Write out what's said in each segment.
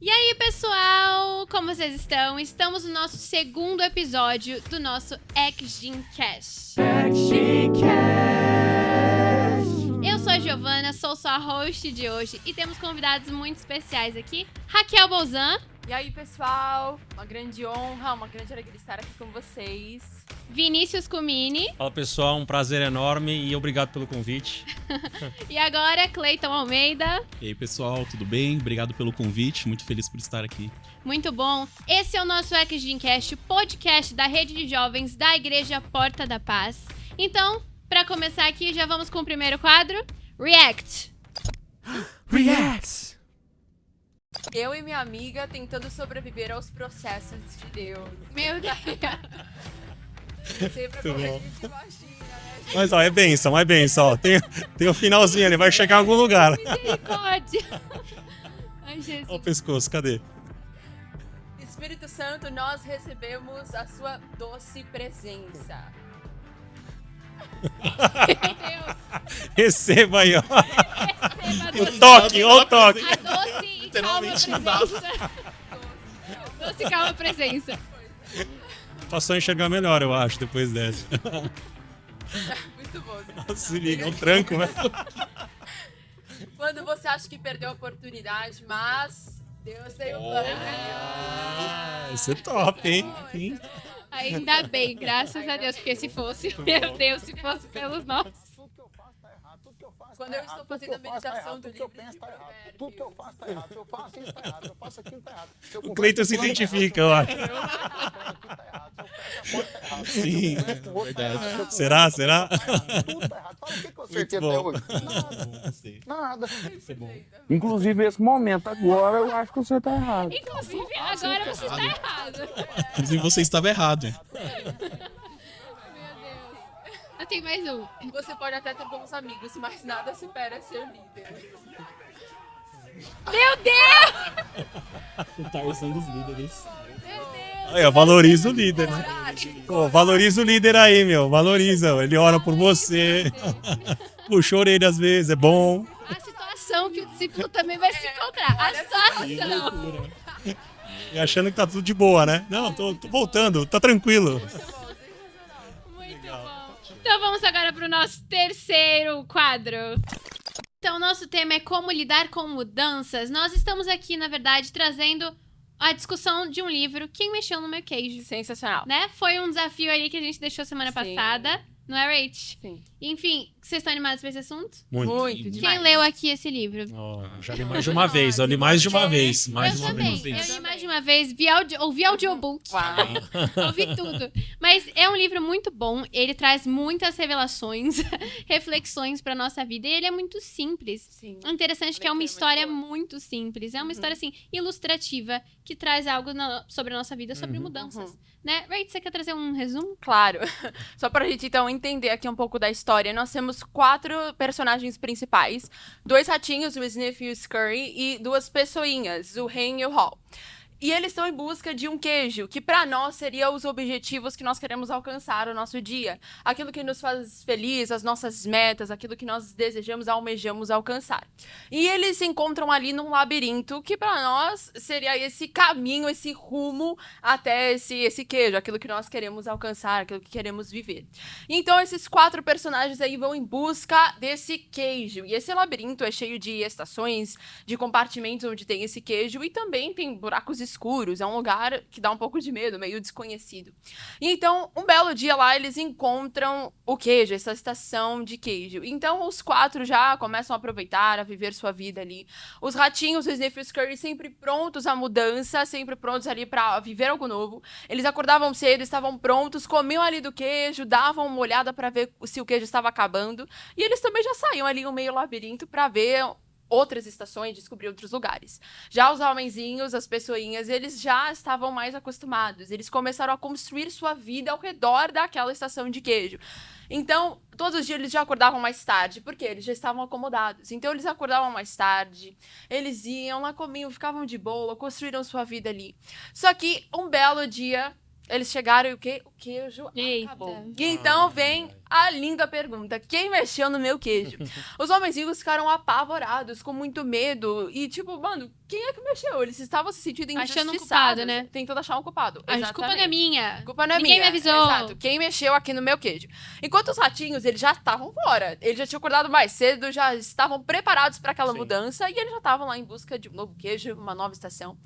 E aí, pessoal, como vocês estão? Estamos no nosso segundo episódio do nosso Exgincast. Eu sou a Giovana, sou sua host de hoje e temos convidados muito especiais aqui. Raquel Bolzan. E aí, pessoal, uma grande honra, uma grande alegria estar aqui com vocês. Vinícius Cumini. Fala, pessoal, um prazer enorme e obrigado pelo convite. E agora, Cleiton Almeida. E aí, pessoal, tudo bem? Obrigado pelo convite, muito feliz por estar aqui. Muito bom. Esse é o nosso Exgincast, podcast da rede de jovens da Igreja Porta da Paz. Então, para começar aqui, já vamos com o primeiro quadro, React. React! Eu e minha amiga tentando sobreviver aos processos de Deus. Meu Deus. Sempre como a gente imagina, né? Mas, ó, é bênção. Ó. Tem o finalzinho ali, vai chegar em algum lugar. Misericórdia. Ai, Jesus. Ó o pescoço, cadê? Espírito Santo, nós recebemos a sua doce presença. Meu Deus. Receba aí, ó. Receba O toque, ó o toque. a doce e calma presença. Doce e calma presença. Passou a enxergar melhor, eu acho, depois dessa. Muito bom. Se liga, o tranco, né? Quando você acha que perdeu a oportunidade, mas Deus tem um plano. Isso é top, hein? Ainda bem, graças a Deus, porque se fosse, meu Deus, se fosse pelos nossos. Quando eu estou fazendo a meditação do livro de Provérbios. Tudo que eu faço tá errado. Se eu faço isso, tá errado. Se eu faço aquilo, tá errado. O Cleiton se identifica, eu acho. Sim, é verdade. Será? Tudo tá errado. Fala o que eu acertei Muito até bom. hoje. Nada. Inclusive, esse momento agora, eu acho que você tá errado. Inclusive, agora você está errado. Inclusive, você estava errado. Meu Deus. Eu tenho mais um. Você pode até ter bons amigos, mas nada supera ser líder. Meu Deus! O Tarzan dos líderes. Meu Deus! Aí, ó, valoriza o líder, né? Pô, valoriza o líder aí, meu. Valoriza. Ele ora por você. Puxa a orelha às vezes, é bom. A situação que o discípulo também vai se encontrar. A situação. E achando que tá tudo de boa, né? Não, tô voltando, tá tranquilo. Muito bom. Então vamos agora para o nosso terceiro quadro. Então, o nosso tema é como lidar com mudanças. Nós estamos aqui, na verdade, trazendo a discussão de um livro, Quem Mexeu no Meu Queijo, Sensacional. né? Foi um desafio aí que a gente deixou semana Sim. passada, não é, Rach? Sim. Enfim, vocês estão animados para esse assunto? Muito Quem demais. leu aqui esse livro? Ó, já li mais de uma vez, eu li mais de uma vez. Mais de Eu uma também. vez. Eu li mais de uma vez, ouvi audiobook. Uau. Ouvi tudo. Mas é um livro muito bom. Ele traz muitas revelações, reflexões pra nossa vida. E ele é muito simples. Sim. O interessante é que é uma Leitura história muito boa. muito simples. É uma história, assim, ilustrativa, que traz algo sobre a nossa vida, sobre mudanças. Né? Ray, você quer trazer um resumo? Claro. Só pra gente, então, entender aqui um pouco da história, nós temos 4 personagens principais. 2 ratinhos, o Sniff e o Scurry, e 2 pessoinhas, o Hen e o Hall. E eles estão em busca de um queijo, que pra nós seria os objetivos que nós queremos alcançar no nosso dia. Aquilo que nos faz feliz, as nossas metas, aquilo que nós desejamos, almejamos alcançar. E eles se encontram ali num labirinto, que pra nós seria esse caminho, esse rumo até esse queijo, aquilo que nós queremos alcançar, aquilo que queremos viver. Então esses 4 personagens aí vão em busca desse queijo. E esse labirinto é cheio de estações, de compartimentos onde tem esse queijo, e também tem buracos escuros, é um lugar que dá um pouco de medo, meio desconhecido. E então, um belo dia lá, eles encontram o queijo, essa estação de queijo. Então, os 4 já começam a aproveitar, a viver sua vida ali. Os ratinhos, o Sniff e o Scurry, sempre prontos à mudança, sempre prontos ali pra viver algo novo. Eles acordavam cedo, estavam prontos, comiam ali do queijo, davam uma olhada pra ver se o queijo estava acabando. E eles também já saíam ali no meio labirinto pra ver outras estações, descobrir outros lugares. Já os homenzinhos, as pessoinhas, eles já estavam mais acostumados. Eles começaram a construir sua vida ao redor daquela estação de queijo. Então, todos os dias eles já acordavam mais tarde, porque eles já estavam acomodados. Então, eles acordavam mais tarde, eles iam lá, comiam, ficavam de boa, construíram sua vida ali. Só que, um belo dia, eles chegaram e o quê? O queijo Eita. acabou. E então vem a linda pergunta: quem mexeu no meu queijo? Os homenzinhos ficaram apavorados, com muito medo. E tipo, mano, quem é que mexeu? Eles estavam se sentindo Achando um injustiçados. culpado, né? Tentando achar um culpado. A culpa não é minha. A culpa não é Ninguém minha. me avisou. Exato. Quem mexeu aqui no meu queijo? Enquanto os ratinhos, eles já estavam fora. Eles já tinham acordado mais cedo, já estavam preparados para aquela mudança. E eles já estavam lá em busca de um novo queijo, uma nova estação.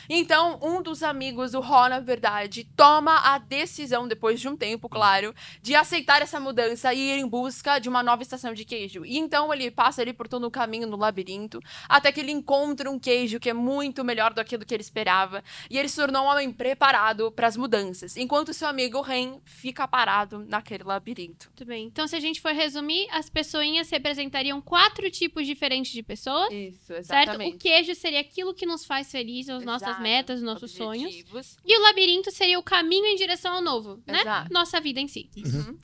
Então, um dos amigos, o Ron, na verdade, toma a decisão, depois de um tempo, claro, de aceitar essa mudança e ir em busca de uma nova estação de queijo. E então ele passa ali por todo o caminho no labirinto, até que ele encontra um queijo que é muito melhor do que ele esperava. E ele se tornou um homem preparado para as mudanças, enquanto seu amigo Ren fica parado naquele labirinto. Muito bem. Então, se a gente for resumir, as pessoinhas representariam 4 tipos diferentes de pessoas. Isso, Certo? exatamente. O queijo seria aquilo que nos faz felizes, as nossas Exato. metas, os nossos sonhos. Objetivos. E o labirinto seria o caminho em direção ao novo, né? Exato. Nossa vida em si.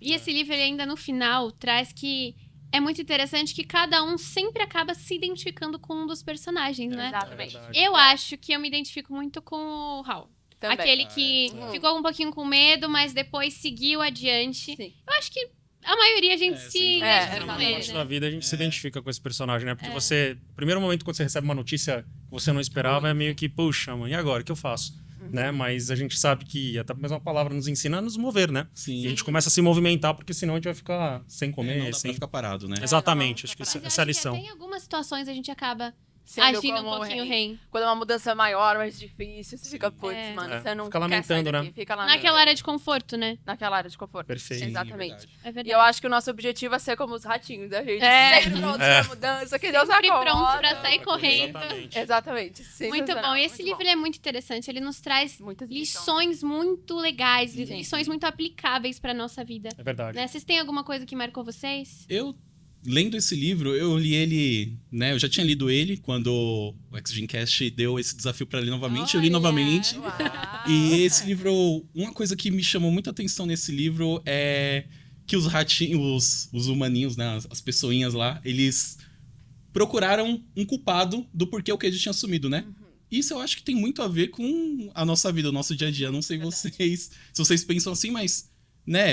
E esse livro, ele ainda no final, traz que é muito interessante que cada um sempre acaba se identificando com um dos personagens, né? Exatamente. Eu acho que eu me identifico muito com o Hal. Também. Aquele que ficou um pouquinho com medo, mas depois seguiu adiante. Sim. Eu acho que a maioria a gente se sim. identifica É, com Na ele, parte né? da vida a gente se identifica com esse personagem, né? Porque você, no primeiro momento quando você recebe uma notícia que você não esperava, é meio que, puxa, mano, e agora? O que eu faço? Né? Mas a gente sabe que até a mesma palavra nos ensina a nos mover, né? Sim. E a gente começa a se movimentar, porque senão a gente vai ficar sem Não comer, dá sem... pra ficar parado, né? Exatamente, acho que Mas eu essa é a acho que lição. até em algumas situações a gente acaba Sendo agindo um como pouquinho rei. rei. Quando é uma mudança maior, mais difícil, você fica, putz, É. mano, É, você não fica quer sair lamentando, daqui, né? fica lá Naquela área de conforto, né? naquela área de conforto. Perfeito. Exatamente. verdade. É E verdade. eu acho que o nosso objetivo é ser como os ratinhos, a gente É. sempre pronto pra mudança, que Deus Sempre acomoda. pronto pra sair correndo. Exatamente. Exatamente. Muito Sensacional, bom. E esse muito livro bom. ele é muito interessante. Ele nos traz Muitas lições muito legais, lições muito aplicáveis pra nossa vida. É verdade. Né? Vocês têm alguma coisa que marcou vocês? Eu, lendo esse livro, eu li ele, né? Eu já tinha lido ele quando o X-Gencast deu esse desafio pra ler novamente. Eu li Olha, novamente. Uau. E esse livro, uma coisa que me chamou muita atenção nesse livro é que os ratinhos, os humaninhos, né? As pessoinhas lá, eles procuraram um culpado do porquê o queijo tinha sumido, né? Isso eu acho que tem muito a ver com a nossa vida, o nosso dia a dia. Não sei vocês, se vocês pensam assim, mas, né?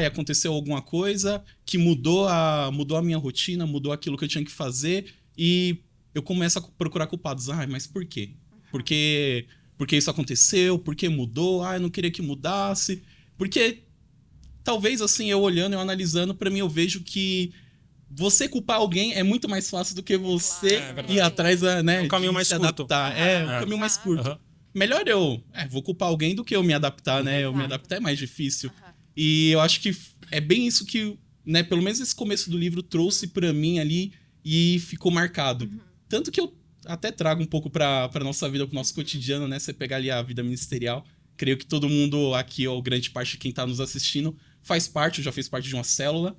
Aconteceu alguma coisa que mudou a minha rotina, mudou aquilo que eu tinha que fazer e eu começo a procurar culpados. Mas por quê? Porque isso aconteceu? Por que mudou? Eu não queria que mudasse. Porque talvez, assim, eu olhando, eu analisando, pra mim eu vejo que você culpar alguém é muito mais fácil do que você ir atrás, né? É um caminho de mais se curto. adaptar. É, um caminho mais curto. Aham. Melhor eu vou culpar alguém do que eu me adaptar, né? Eu me adaptar é mais difícil. E eu acho que é bem isso que, né, pelo menos esse começo do livro trouxe pra mim ali e ficou marcado. Tanto que eu até trago um pouco pra nossa vida, pro nosso cotidiano, né? Você pegar ali a vida ministerial. Creio que todo mundo aqui, ou grande parte de quem tá nos assistindo, faz parte, ou já fez parte de uma célula.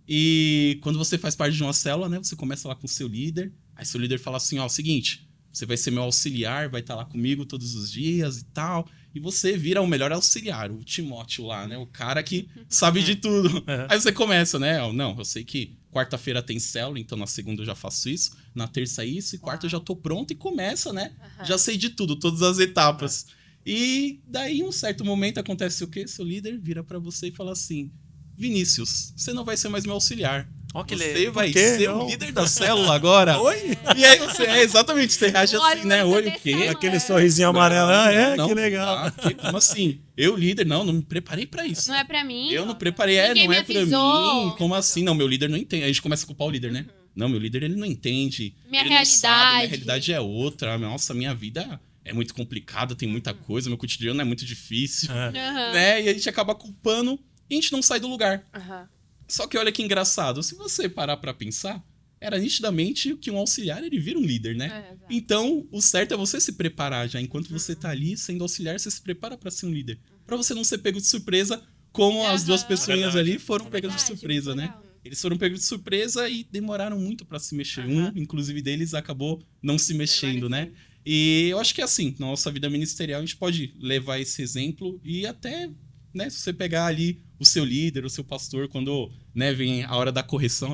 E quando você faz parte de uma célula, né? Você começa lá com o seu líder. Aí seu líder fala assim, ó, seguinte, você vai ser meu auxiliar, vai estar lá comigo todos os dias e tal. E você vira o melhor auxiliar, o Timóteo lá, né? O cara que sabe de tudo. Aí você começa, né? Não, eu sei que quarta-feira tem célula, então na segunda eu já faço isso, na terça isso, e quarta eu já tô pronto e começa, né? Já sei de tudo, todas as etapas. E daí, em um certo momento, acontece o quê? Seu líder vira pra você e fala assim, Vinícius, você não vai ser mais meu auxiliar. Ó, que Você legal. vai Por quê? ser Não. o líder da célula agora. Oi? E aí exatamente, você reage Olha, assim, né? mas Oi, desse o quê? tamanho. Aquele sorrisinho amarelo. Não, Que legal. Como assim? Eu, líder, não me preparei pra isso. Não é pra mim? Eu não preparei, Ninguém não me é pra avisou. mim. Como assim? Não, meu líder não entende. A gente começa a culpar o líder, né? Não, meu líder, ele não entende. Minha ele não sabe, minha realidade. realidade é outra. Nossa, minha vida é muito complicada, tem muita coisa, meu cotidiano é muito difícil. Aham. Né? E a gente acaba culpando e a gente não sai do lugar. Aham. Só que olha que engraçado, se você parar pra pensar, era nitidamente que um auxiliar, ele vira um líder, né? Exato. Então, o certo é você se preparar já. Enquanto você tá ali sendo auxiliar, você se prepara pra ser um líder. Pra você não ser pego de surpresa, como as duas pessoinhas Verdade. ali foram pegas de Verdade, surpresa, muito né? legal. Eles foram pegos de surpresa e demoraram muito pra se mexer. Um, inclusive, deles acabou não se mexendo, né? E eu acho que assim, na nossa vida ministerial, a gente pode levar esse exemplo e até, né, se você pegar ali o seu líder, o seu pastor, quando, né, vem a hora da correção,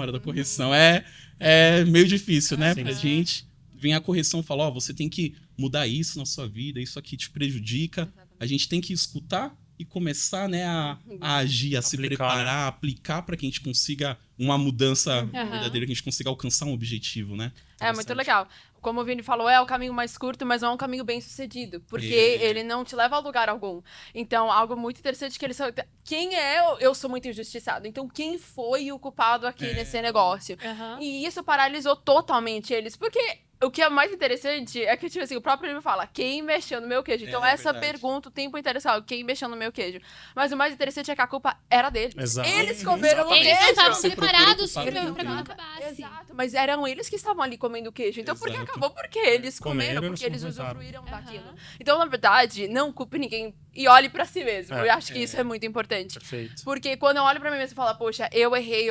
é meio difícil, né, pra gente. Vem a correção e fala, ó, você tem que mudar isso na sua vida, isso aqui te prejudica. A gente tem que escutar e começar, né, a agir, a se Aplicar, preparar, aplicar para que a gente consiga uma mudança Uhum. verdadeira, que a gente consiga alcançar um objetivo, né? É muito legal. Como o Vini falou, é o caminho mais curto, mas não é um caminho bem sucedido. Porque ele não te leva a lugar algum. Então, algo muito interessante que eles são... Quem é? Eu sou muito injustiçado. Então, quem foi o culpado aqui nesse negócio? Aham. E isso paralisou totalmente eles. Porque o que é mais interessante é que, tipo assim, o próprio livro fala, quem mexeu no meu queijo? Então, essa verdade. pergunta o tempo inteiro, sabe, quem mexeu no meu queijo? Mas o mais interessante é que a culpa era deles. Exato. Eles comeram o Eles não queijo. estavam Se procura preparados culpado pra pelo quando queijo. acabasse. Exato, mas eram eles que estavam ali comendo queijo. Então, por que Exato. acabou? Porque eles comeram, Comeram, porque eles eles movimentaram. usufruíram Aham. daquilo. Então, na verdade, não culpe ninguém e olhe pra si mesmo. É. Eu acho que isso é muito importante. Perfeito. Porque quando eu olho pra mim mesmo e falo, poxa, eu errei,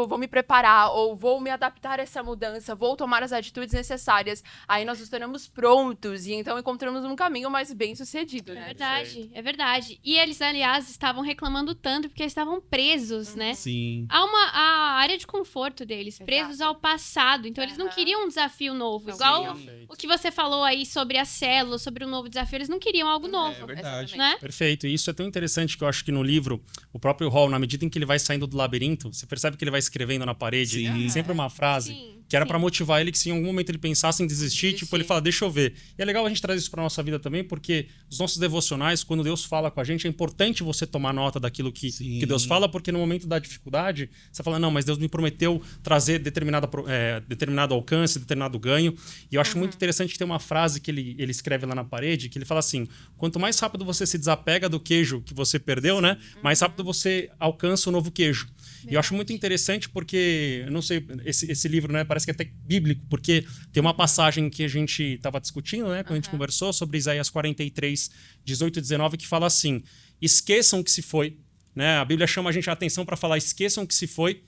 vou me preparar, ou vou me adaptar a essa mudança, vou tomar as atitudes necessárias, aí nós nos tornamos prontos e então encontramos um caminho mais bem sucedido, É né? verdade, é verdade. E eles, aliás, estavam reclamando tanto porque eles estavam presos, né? Sim. A área de conforto deles, presos Exato. ao passado. Então, eles não Aham. queriam um desafio novo. Não Igual queriam. o que você falou aí sobre a célula, sobre um novo desafio. Eles não queriam algo novo, É verdade. né? Perfeito. E isso é tão interessante que eu acho que no livro, o próprio Hall, na medida em que ele vai saindo do labirinto, você percebe que ele vai escrevendo na parede Sim. sempre uma frase Sim, que era sim. pra motivar ele, que se em algum momento ele pensasse em desistir, tipo, ele fala, deixa eu ver. E é legal a gente trazer isso pra nossa vida também, porque os nossos devocionais, quando Deus fala com a gente, é importante você tomar nota daquilo que Deus fala, porque no momento da dificuldade, você fala, não, mas Deus me prometeu trazer determinado alcance, determinado ganho. E eu acho muito interessante que tem uma frase que ele escreve lá na parede, que ele fala assim, quanto mais rápido você se desapega do queijo que você perdeu, né, mais rápido você alcança o novo queijo. E eu acho muito interessante porque, eu não sei, esse livro, né, parece que é até bíblico, porque tem uma passagem que a gente estava discutindo, né, quando a gente conversou sobre Isaías 43, 18 e 19, que fala assim, esqueçam o que se foi, né, a Bíblia chama a gente a atenção para falar, esqueçam o que se foi,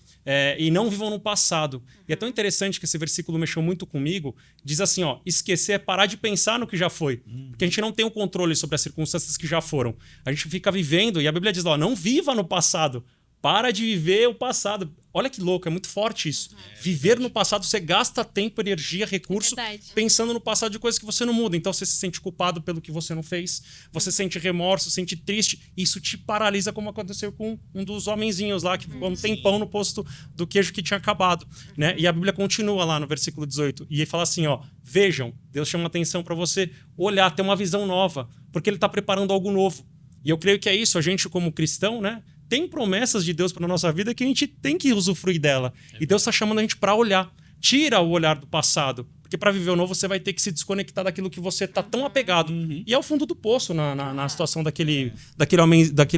e não vivam no passado. E é tão interessante que esse versículo mexeu muito comigo, diz assim, ó, esquecer é parar de pensar no que já foi, porque a gente não tem o controle sobre as circunstâncias que já foram. A gente fica vivendo, e a Bíblia diz, ó, não viva no passado, para de viver o passado. Olha que louco, é muito forte isso. Viver no passado, você gasta tempo, energia, recurso, Verdade. pensando no passado de coisas que você não muda. Então você se sente culpado pelo que você não fez, você sente remorso, sente triste. Isso te paralisa, como aconteceu com um dos homenzinhos lá, que ficou um tempão no posto do queijo que tinha acabado. Né? E a Bíblia continua lá no versículo 18. E ele fala assim, ó, vejam, Deus chama atenção para você olhar, ter uma visão nova, porque ele está preparando algo novo. E eu creio que é isso, a gente como cristão, né? Tem promessas de Deus para nossa vida que a gente tem que usufruir dela. E Deus está chamando a gente para olhar. Tira o olhar do passado. Porque para viver o novo, você vai ter que se desconectar daquilo que você tá tão apegado. E é o fundo do poço na situação daquele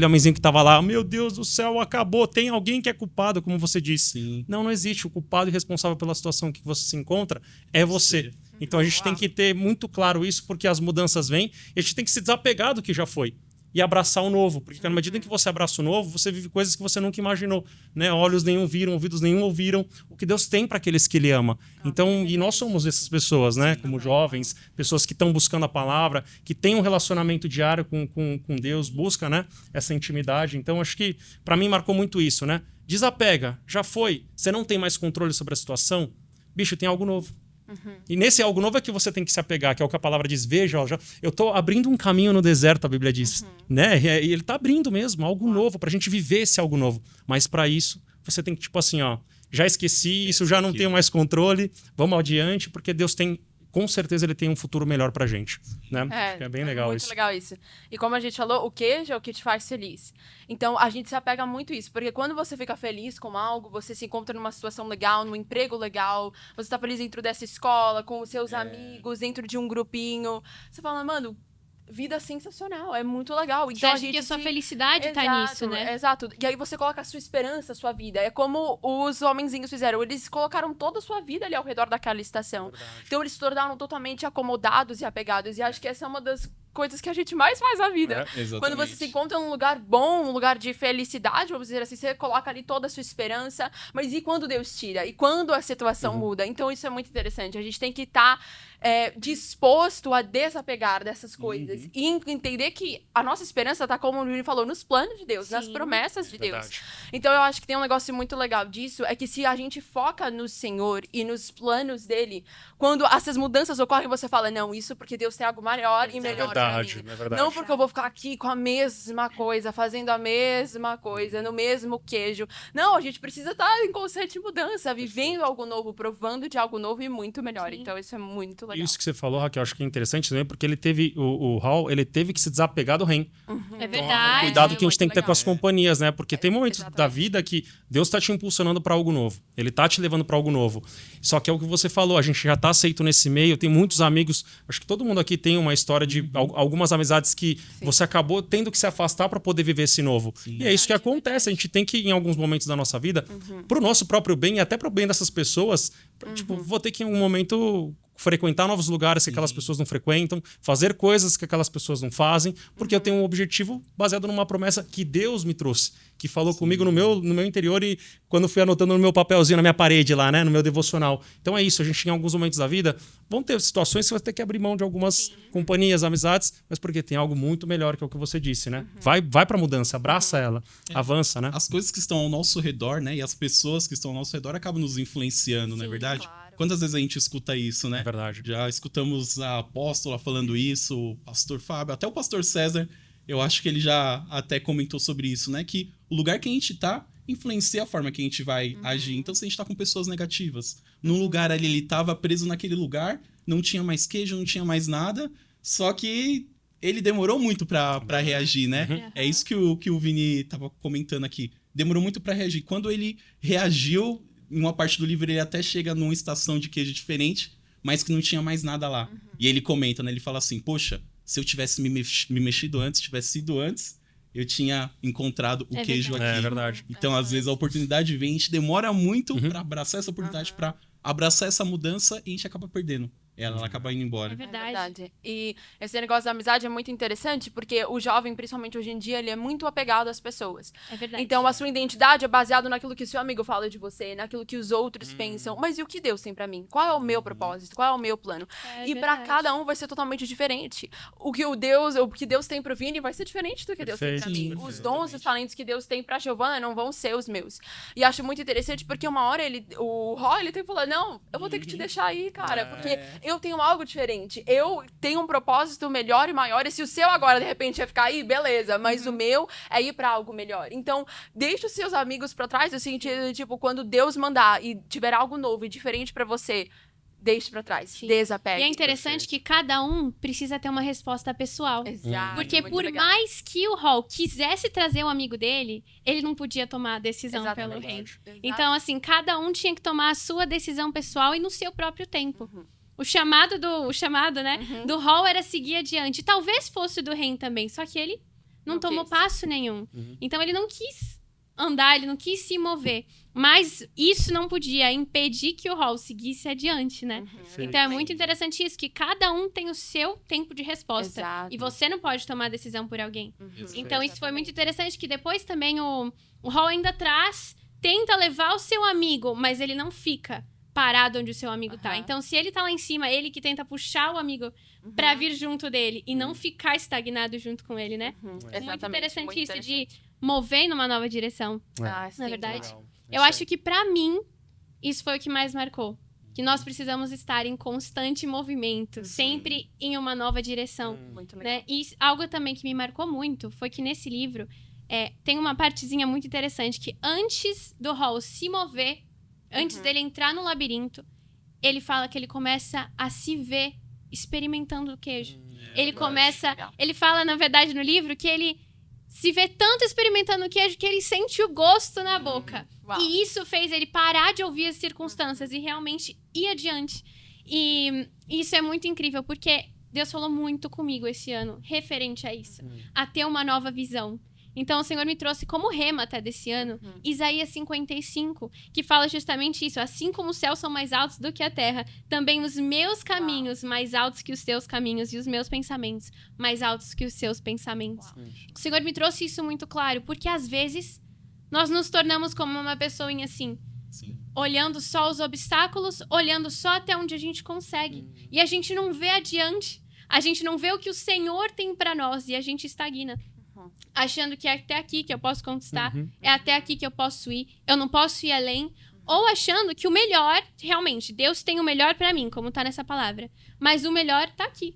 homenzinho que tava lá. Meu Deus do céu, acabou. Tem alguém que é culpado, como você disse. Sim. Não existe. O culpado e responsável pela situação que você se encontra é você. Então a gente tem que ter muito claro isso, porque as mudanças vêm e a gente tem que se desapegar do que já foi. E abraçar o novo, porque na medida em que você abraça o novo, você vive coisas que você nunca imaginou, né? Olhos nenhum viram, ouvidos nenhum ouviram, o que Deus tem para aqueles que Ele ama. Então, e nós somos essas pessoas, né? Como jovens, pessoas que estão buscando a palavra, que têm um relacionamento diário com Deus, busca, né? Essa intimidade. Então, acho que para mim marcou muito isso, né? Desapega, já foi, você não tem mais controle sobre a situação, bicho, tem algo novo. E nesse algo novo é que você tem que se apegar, que é o que a palavra diz. Veja, ó, eu tô abrindo um caminho no deserto, a Bíblia diz. Né? E ele tá abrindo mesmo, algo novo, pra gente viver esse algo novo. Mas para isso, você tem que, tipo assim, ó, já esqueci, isso já não tenho mais controle, vamos adiante, porque Deus tem, com certeza ele tem um futuro melhor pra gente. Né? Acho que é bem legal muito isso. legal isso. E como a gente falou, o queijo é o que te faz feliz. Então, a gente se apega muito a isso. Porque quando você fica feliz com algo, você se encontra numa situação legal, num emprego legal, você tá feliz dentro dessa escola, com os seus amigos, dentro de um grupinho. Você fala, mano, vida sensacional, é muito legal. Você Então, acha que a sua felicidade tá nisso, né? Exato. E aí você coloca a sua esperança, a sua vida. É como os homenzinhos fizeram. Eles colocaram toda a sua vida ali ao redor daquela estação. Então eles se tornaram totalmente acomodados e apegados. E acho que essa é uma das coisas que a gente mais faz na vida. Exatamente. Quando você se encontra num lugar bom, um lugar de felicidade, vamos dizer assim, você coloca ali toda a sua esperança. Mas e quando Deus tira? E quando a situação muda? Então isso é muito interessante. A gente tem que estar disposto a desapegar dessas coisas. E entender que a nossa esperança tá, como o Yuri falou, nos planos de Deus, nas Sim. promessas de Deus. Verdade. Então eu acho que tem um negócio muito legal disso, é que se a gente foca no Senhor e nos planos dele, quando essas mudanças ocorrem, você fala, não, isso porque Deus tem algo maior e melhor Verdade. verdade, mim. é verdade. Não porque eu vou ficar aqui com a mesma coisa, fazendo a mesma coisa, no mesmo queijo. Não, a gente precisa estar em constante mudança, vivendo algo novo, provando de algo novo e muito melhor. Sim. Então isso é muito legal. Isso que você falou, Raquel, acho que é interessante também, porque ele teve, o Hall, ele teve que se desapegar do reino. É verdade. Cuidado que a gente tem que ter muito com as legal. companhias, né? Porque tem momentos da Exatamente. vida que Deus tá te impulsionando para algo novo. Ele tá te levando para algo novo. Só que é o que você falou, a gente já tá aceito nesse meio, tem muitos amigos, acho que todo mundo aqui tem uma história de algumas amizades que você acabou tendo que se afastar para poder viver esse novo. E é isso que acontece, a gente tem que, em alguns momentos da nossa vida, pro nosso próprio bem e até pro bem dessas pessoas, tipo, vou ter que em algum momento frequentar novos lugares que aquelas pessoas não frequentam, fazer coisas que aquelas pessoas não fazem, porque eu tenho um objetivo baseado numa promessa que Deus me trouxe, que falou comigo no meu interior e quando fui anotando no meu papelzinho na minha parede lá, né, no meu devocional. Então é isso, a gente em alguns momentos da vida vão ter situações que você vai ter que abrir mão de algumas companhias, amizades, mas porque tem algo muito melhor que é o que você disse, né? Vai pra mudança, abraça ela, avança, né? As coisas que estão ao nosso redor, né? E as pessoas que estão ao nosso redor acabam nos influenciando, não é verdade? claro. Quantas vezes a gente escuta isso, né? É verdade. Já escutamos a apóstola falando isso, o pastor Fábio, até o pastor César, eu acho que ele já até comentou sobre isso, né? Que o lugar que a gente tá influencia a forma que a gente vai agir. Então, se a gente tá com pessoas negativas, num lugar ali, ele tava preso naquele lugar, não tinha mais queijo, não tinha mais nada, só que ele demorou muito pra reagir, né? É isso que o Vini tava comentando aqui. Demorou muito pra reagir. Quando ele reagiu, em uma parte do livro ele até chega numa estação de queijo diferente, mas que não tinha mais nada lá. E ele comenta, né? Ele fala assim, poxa, se eu tivesse me mexido antes, tivesse ido antes, eu tinha encontrado o queijo verdade. aqui. É verdade. Então, às vezes, a oportunidade vem, a gente demora muito pra abraçar essa oportunidade, pra abraçar essa mudança e a gente acaba perdendo. Ela acaba indo embora. É verdade. É verdade. E esse negócio da amizade é muito interessante, porque o jovem, principalmente hoje em dia, ele é muito apegado às pessoas. É verdade. Então, a sua identidade é baseada naquilo que seu amigo fala de você, naquilo que os outros pensam. Mas e o que Deus tem pra mim? Qual é o meu propósito? Qual é o meu plano? É E pra verdade. cada um vai ser totalmente diferente. O que Deus tem pro Vini vai ser diferente do que Deus tem pra mim. Perfeito. Os dons e os talentos que Deus tem pra Giovana não vão ser os meus. E acho muito interessante porque uma hora o Roy, ele tem que falar, não, eu vou ter que te deixar aí, cara, porque eu tenho algo diferente. Eu tenho um propósito melhor e maior, e se o seu agora, de repente, é ficar aí, beleza, mas o meu é ir pra algo melhor. Então, deixa os seus amigos pra trás, no sentido, tipo, quando Deus mandar e tiver algo novo e diferente pra você, deixe pra trás, Sim. desapegue. E é interessante que cada um precisa ter uma resposta pessoal. Exato, Porque muito por legal. mais que o Hall quisesse trazer um amigo dele, ele não podia tomar a decisão pelo Exatamente. rei. Exato. Então, assim, cada um tinha que tomar a sua decisão pessoal e no seu próprio tempo. O chamado, né, do Hall era seguir adiante. Talvez fosse do rei também, só que ele não tomou quis. passo nenhum. Então, ele não quis andar, ele não quis se mover. Mas isso não podia impedir que o Hall seguisse adiante, né? Então, é muito interessante isso, que cada um tem o seu tempo de resposta. Exato. E você não pode tomar decisão por alguém. Perfeito. Então, isso foi muito interessante, que depois também o Hall ainda tenta levar o seu amigo, mas ele não fica parado onde o seu amigo tá. Então, se ele tá lá em cima, ele que tenta puxar o amigo pra vir junto dele e não ficar estagnado junto com ele, né? Muito Exatamente, interessante muito isso, de interessante. mover numa nova direção. Ah, sim, Na verdade. legal. Eu acho que, pra mim, isso foi o que mais marcou. Que nós precisamos estar em constante movimento, sempre em uma nova direção. Muito legal. Né? E algo também que me marcou muito foi que nesse livro tem uma partezinha muito interessante, que antes do Hall se mover, antes dele entrar no labirinto, ele fala que ele começa a se ver experimentando o queijo. Ele começa... Legal. Ele fala, na verdade, no livro, que ele se vê tanto experimentando o queijo que ele sente o gosto na boca. Uau. E isso fez ele parar de ouvir as circunstâncias e realmente ir adiante. E isso é muito incrível, porque Deus falou muito comigo esse ano, referente a isso. A ter uma nova visão. Então, o Senhor me trouxe como rema até desse ano, Isaías 55, que fala justamente isso. Assim como os céus são mais altos do que a terra, também os meus caminhos mais altos que os teus caminhos e os meus pensamentos mais altos que os seus pensamentos. O Senhor me trouxe isso muito claro, porque às vezes nós nos tornamos como uma pessoinha assim, Sim. olhando só os obstáculos, olhando só até onde a gente consegue. E a gente não vê adiante. A gente não vê o que o Senhor tem pra nós e a gente estagna. Achando que é até aqui que eu posso conquistar, é até aqui que eu posso ir, eu não posso ir além. Ou achando que o melhor, realmente, Deus tem o melhor pra mim, como tá nessa palavra. Mas o melhor tá aqui.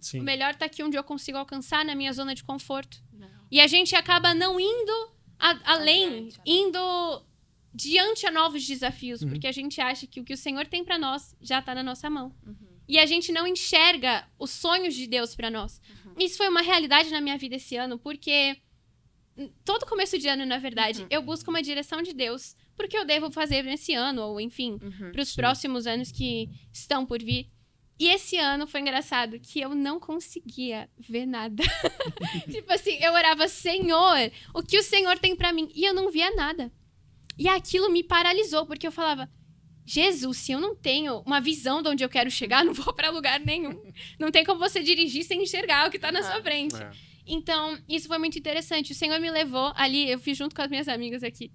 Sim. O melhor tá aqui onde eu consigo alcançar, na minha zona de conforto. E a gente acaba não indo além, indo diante a novos desafios, porque a gente acha que o que o Senhor tem pra nós já tá na nossa mão. E a gente não enxerga os sonhos de Deus pra nós. Isso foi uma realidade na minha vida esse ano, porque todo começo de ano, na verdade, eu busco uma direção de Deus porque eu devo fazer nesse ano, ou enfim, pros próximos anos que estão por vir. E esse ano foi engraçado que eu não conseguia ver nada. Tipo assim, eu orava, Senhor, o que o Senhor tem pra mim? E eu não via nada. E aquilo me paralisou, porque eu falava, Jesus, se eu não tenho uma visão de onde eu quero chegar, não vou pra lugar nenhum. Não tem como você dirigir sem enxergar o que tá na sua frente. Então, isso foi muito interessante. O Senhor me levou ali, eu fiz junto com as minhas amigas aqui.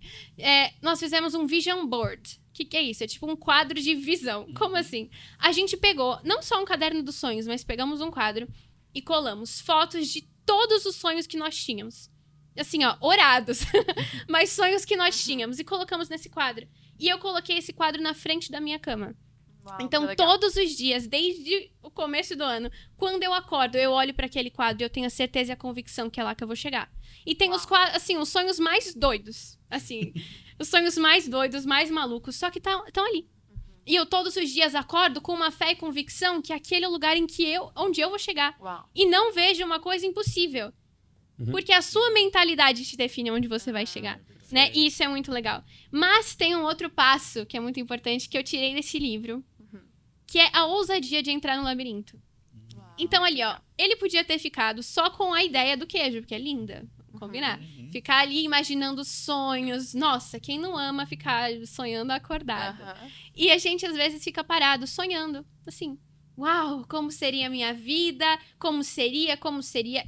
Nós fizemos um vision board. O que é isso? É tipo um quadro de visão. Como assim? A gente pegou, não só um caderno dos sonhos, mas pegamos um quadro e colamos fotos de todos os sonhos que nós tínhamos. Assim, ó, orados. Mas sonhos que nós tínhamos. E colocamos nesse quadro. E eu coloquei esse quadro na frente da minha cama. Uau, então, todos os dias, desde o começo do ano, quando eu acordo, eu olho para aquele quadro e eu tenho a certeza e a convicção que é lá que eu vou chegar. E tem os sonhos mais doidos. Assim, os sonhos mais doidos, mais malucos, só que estão ali. E eu todos os dias acordo com uma fé e convicção que aquele é o lugar onde eu vou chegar. E não vejo uma coisa impossível. Porque a sua mentalidade te define onde você vai chegar. Né? E isso é muito legal. Mas tem um outro passo que é muito importante que eu tirei desse livro. Que é a ousadia de entrar no labirinto. Então ali, ó, ele podia ter ficado só com a ideia do queijo, porque é linda, vamos combinar. Ficar ali imaginando sonhos. Nossa, quem não ama ficar sonhando acordado? E a gente às vezes fica parado, sonhando, assim. Uau, como seria a minha vida? Como seria?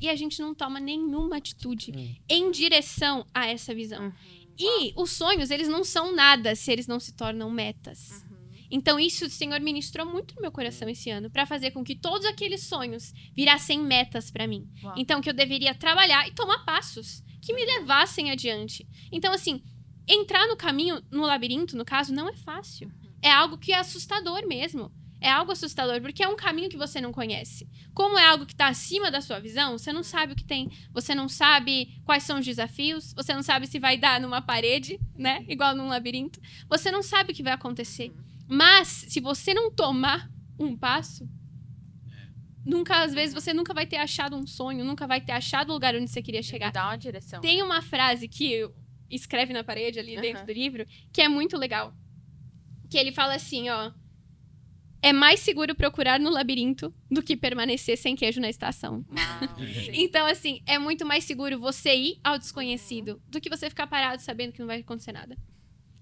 E a gente não toma nenhuma atitude em direção a essa visão. E os sonhos, eles não são nada se eles não se tornam metas. Então, isso o Senhor ministrou muito no meu coração esse ano, para fazer com que todos aqueles sonhos virassem metas para mim. Então, que eu deveria trabalhar e tomar passos que me levassem adiante. Então, assim, entrar no caminho, no labirinto, no caso, não é fácil. É algo que é assustador mesmo. É algo assustador, porque é um caminho que você não conhece. Como é algo que está acima da sua visão, você não sabe o que tem. Você não sabe quais são os desafios. Você não sabe se vai dar numa parede, né? Igual num labirinto. Você não sabe o que vai acontecer. Mas, se você não tomar um passo, às vezes, você nunca vai ter achado um sonho, nunca vai ter achado o lugar onde você queria chegar. Dá uma direção. Tem uma frase que escreve na parede ali dentro do livro, que é muito legal. Que ele fala assim, ó. É mais seguro procurar no labirinto do que permanecer sem queijo na estação. Então, assim, é muito mais seguro você ir ao desconhecido do que você ficar parado sabendo que não vai acontecer nada.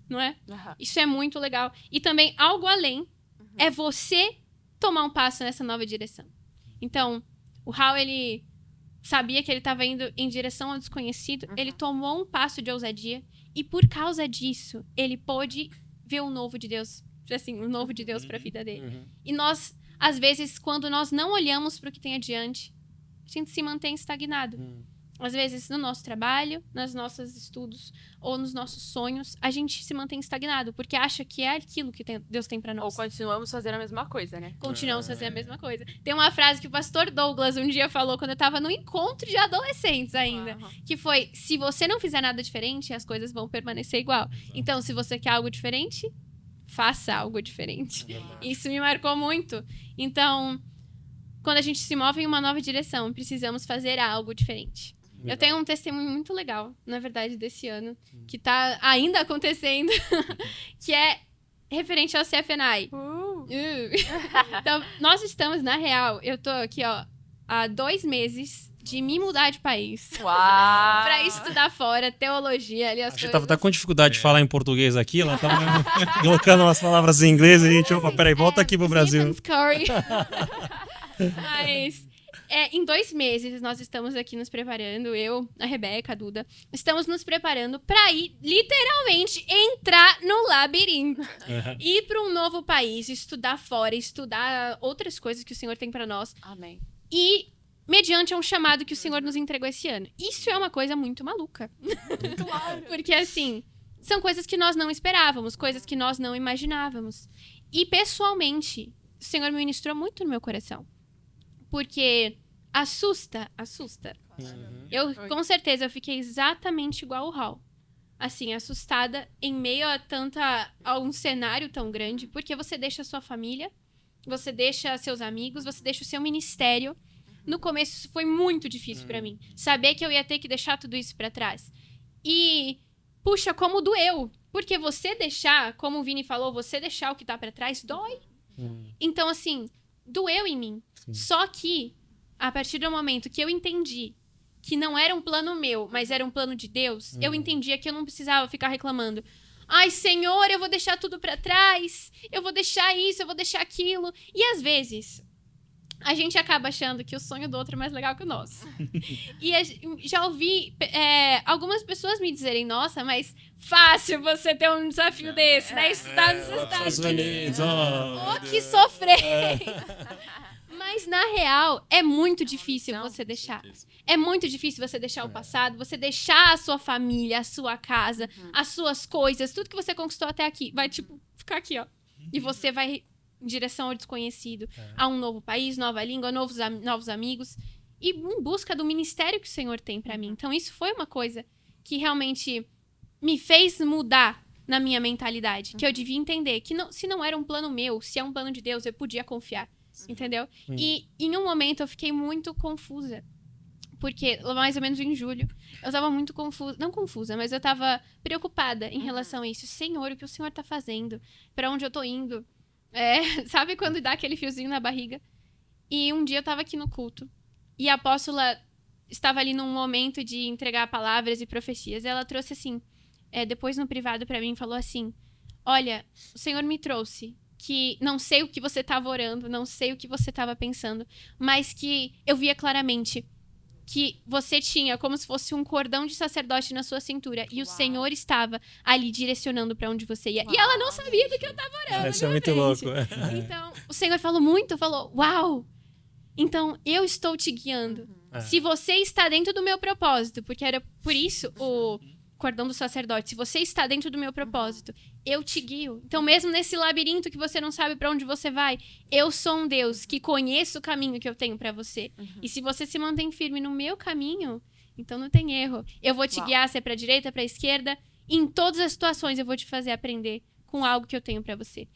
Não é? Isso é muito legal. E também, algo além, é você tomar um passo nessa nova direção. Então, o Hal, ele sabia que ele estava indo em direção ao desconhecido, ele tomou um passo de ousadia, e por causa disso, ele pôde ver o novo de Deus, assim, o novo de Deus para a vida dele. E nós, às vezes, quando nós não olhamos para o que tem adiante, a gente se mantém estagnado. Às vezes, no nosso trabalho, nos nossos estudos ou nos nossos sonhos, a gente se mantém estagnado, porque acha que é aquilo que Deus tem pra nós. Ou continuamos fazendo a mesma coisa, né? Continuamos fazendo a mesma coisa. Tem uma frase que o pastor Douglas um dia falou quando eu tava no encontro de adolescentes ainda, que foi, se você não fizer nada diferente, as coisas vão permanecer igual. Então, se você quer algo diferente, faça algo diferente. Isso me marcou muito. Então, quando a gente se move em uma nova direção, precisamos fazer algo diferente. Eu tenho um testemunho muito legal, na verdade, desse ano, que tá ainda acontecendo, que é referente ao CFNI. Então, nós estamos, na real, eu tô aqui, ó, há 2 meses de me mudar de país. Uau! Pra estudar fora, teologia, ali as A gente coisas. tá com dificuldade de falar em português aqui, ela tava colocando umas palavras em inglês e a gente, opa, peraí, volta aqui pro Brasil. Stephen's Curry. Mas... em 2 meses, nós estamos aqui nos preparando, eu, a Rebeca, a Duda, estamos nos preparando pra ir, literalmente, entrar no labirinto. Ir pra um novo país, estudar fora, estudar outras coisas que o Senhor tem pra nós. Amém. E mediante a um chamado que o Senhor nos entregou esse ano. Isso é uma coisa muito maluca. Claro. Porque, assim, são coisas que nós não esperávamos, coisas que nós não imaginávamos. E, pessoalmente, o Senhor me ministrou muito no meu coração. porque assusta. Com certeza, eu fiquei exatamente igual o Hall. Assim, assustada em meio a um cenário tão grande, porque você deixa a sua família, você deixa seus amigos, você deixa o seu ministério. No começo, isso foi muito difícil pra mim. Saber que eu ia ter que deixar tudo isso pra trás. E, puxa, como doeu. Porque você deixar, como o Vini falou, você deixar o que tá pra trás, dói. Então, assim, doeu em mim. Sim. Só que, a partir do momento que eu entendi que não era um plano meu, mas era um plano de Deus, eu entendia que eu não precisava ficar reclamando. Ai, Senhor, eu vou deixar tudo pra trás, eu vou deixar isso, eu vou deixar aquilo. E às vezes, a gente acaba achando que o sonho do outro é mais legal que o nosso. E já ouvi algumas pessoas me dizerem, nossa, mas fácil você ter um desafio desse, né? Estudar nos Estados Unidos. Oh, que sofrência! Mas, na real, é muito difícil você deixar. É muito difícil você deixar o passado, você deixar a sua família, a sua casa, as suas coisas, tudo que você conquistou até aqui. Vai, tipo, ficar aqui, ó. E você vai em direção ao desconhecido, a um novo país, nova língua, novos amigos. E em busca do ministério que o Senhor tem pra mim. Então, isso foi uma coisa que realmente me fez mudar na minha mentalidade. Que eu devia entender que se não era um plano meu, se é um plano de Deus, eu podia confiar. Entendeu? E em um momento eu fiquei muito confusa. Porque, mais ou menos em julho, eu tava muito confusa. Não confusa, mas eu tava preocupada em relação a isso. Senhor, o que o Senhor tá fazendo? Pra onde eu tô indo? Sabe quando dá aquele fiozinho na barriga? E um dia eu tava aqui no culto. E a apóstola estava ali num momento de entregar palavras e profecias. Ela trouxe assim, depois no privado pra mim, falou assim: olha, o Senhor me trouxe que não sei o que você estava orando, não sei o que você estava pensando, mas que eu via claramente que você tinha como se fosse um cordão de sacerdote na sua cintura e o Senhor estava ali direcionando para onde você ia. E ela não sabia do que eu estava orando. Isso é muito louco. Então, o Senhor falou, uau! Então, eu estou te guiando. Se você está dentro do meu propósito, porque era por isso o cordão do sacerdote, se você está dentro do meu propósito, eu te guio. Então, mesmo nesse labirinto que você não sabe para onde você vai, eu sou um Deus que conheço o caminho que eu tenho para você. E se você se mantém firme no meu caminho, então não tem erro. Eu vou te guiar, se é para direita, para esquerda, e em todas as situações eu vou te fazer aprender com algo que eu tenho para você.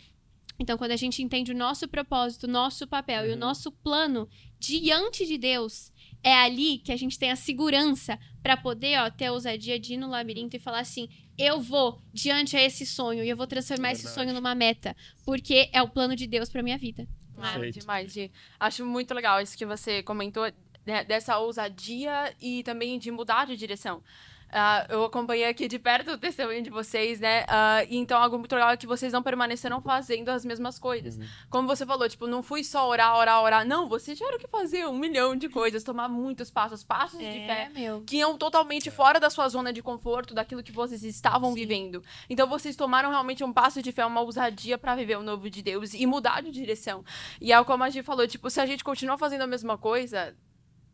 Então, quando a gente entende o nosso propósito, o nosso papel e o nosso plano diante de Deus, é ali que a gente tem a segurança para poder ter a ousadia de ir no labirinto e falar assim, eu vou diante a esse sonho e eu vou transformar esse sonho numa meta, porque é o plano de Deus para minha vida. Demais, Gi. Acho muito legal isso que você comentou, né, dessa ousadia e também de mudar de direção. Eu acompanhei aqui de perto o testemunho de vocês, né? E então, algo muito legal é que vocês não permaneceram fazendo as mesmas coisas. Como você falou, tipo, não fui só orar. Não, vocês tiveram que fazer 1 milhão de coisas, tomar muitos passos de fé, que iam totalmente fora da sua zona de conforto, daquilo que vocês estavam vivendo. Então, vocês tomaram realmente um passo de fé, uma ousadia pra viver o novo de Deus e mudar de direção. E é como a Gi falou, tipo, se a gente continuar fazendo a mesma coisa,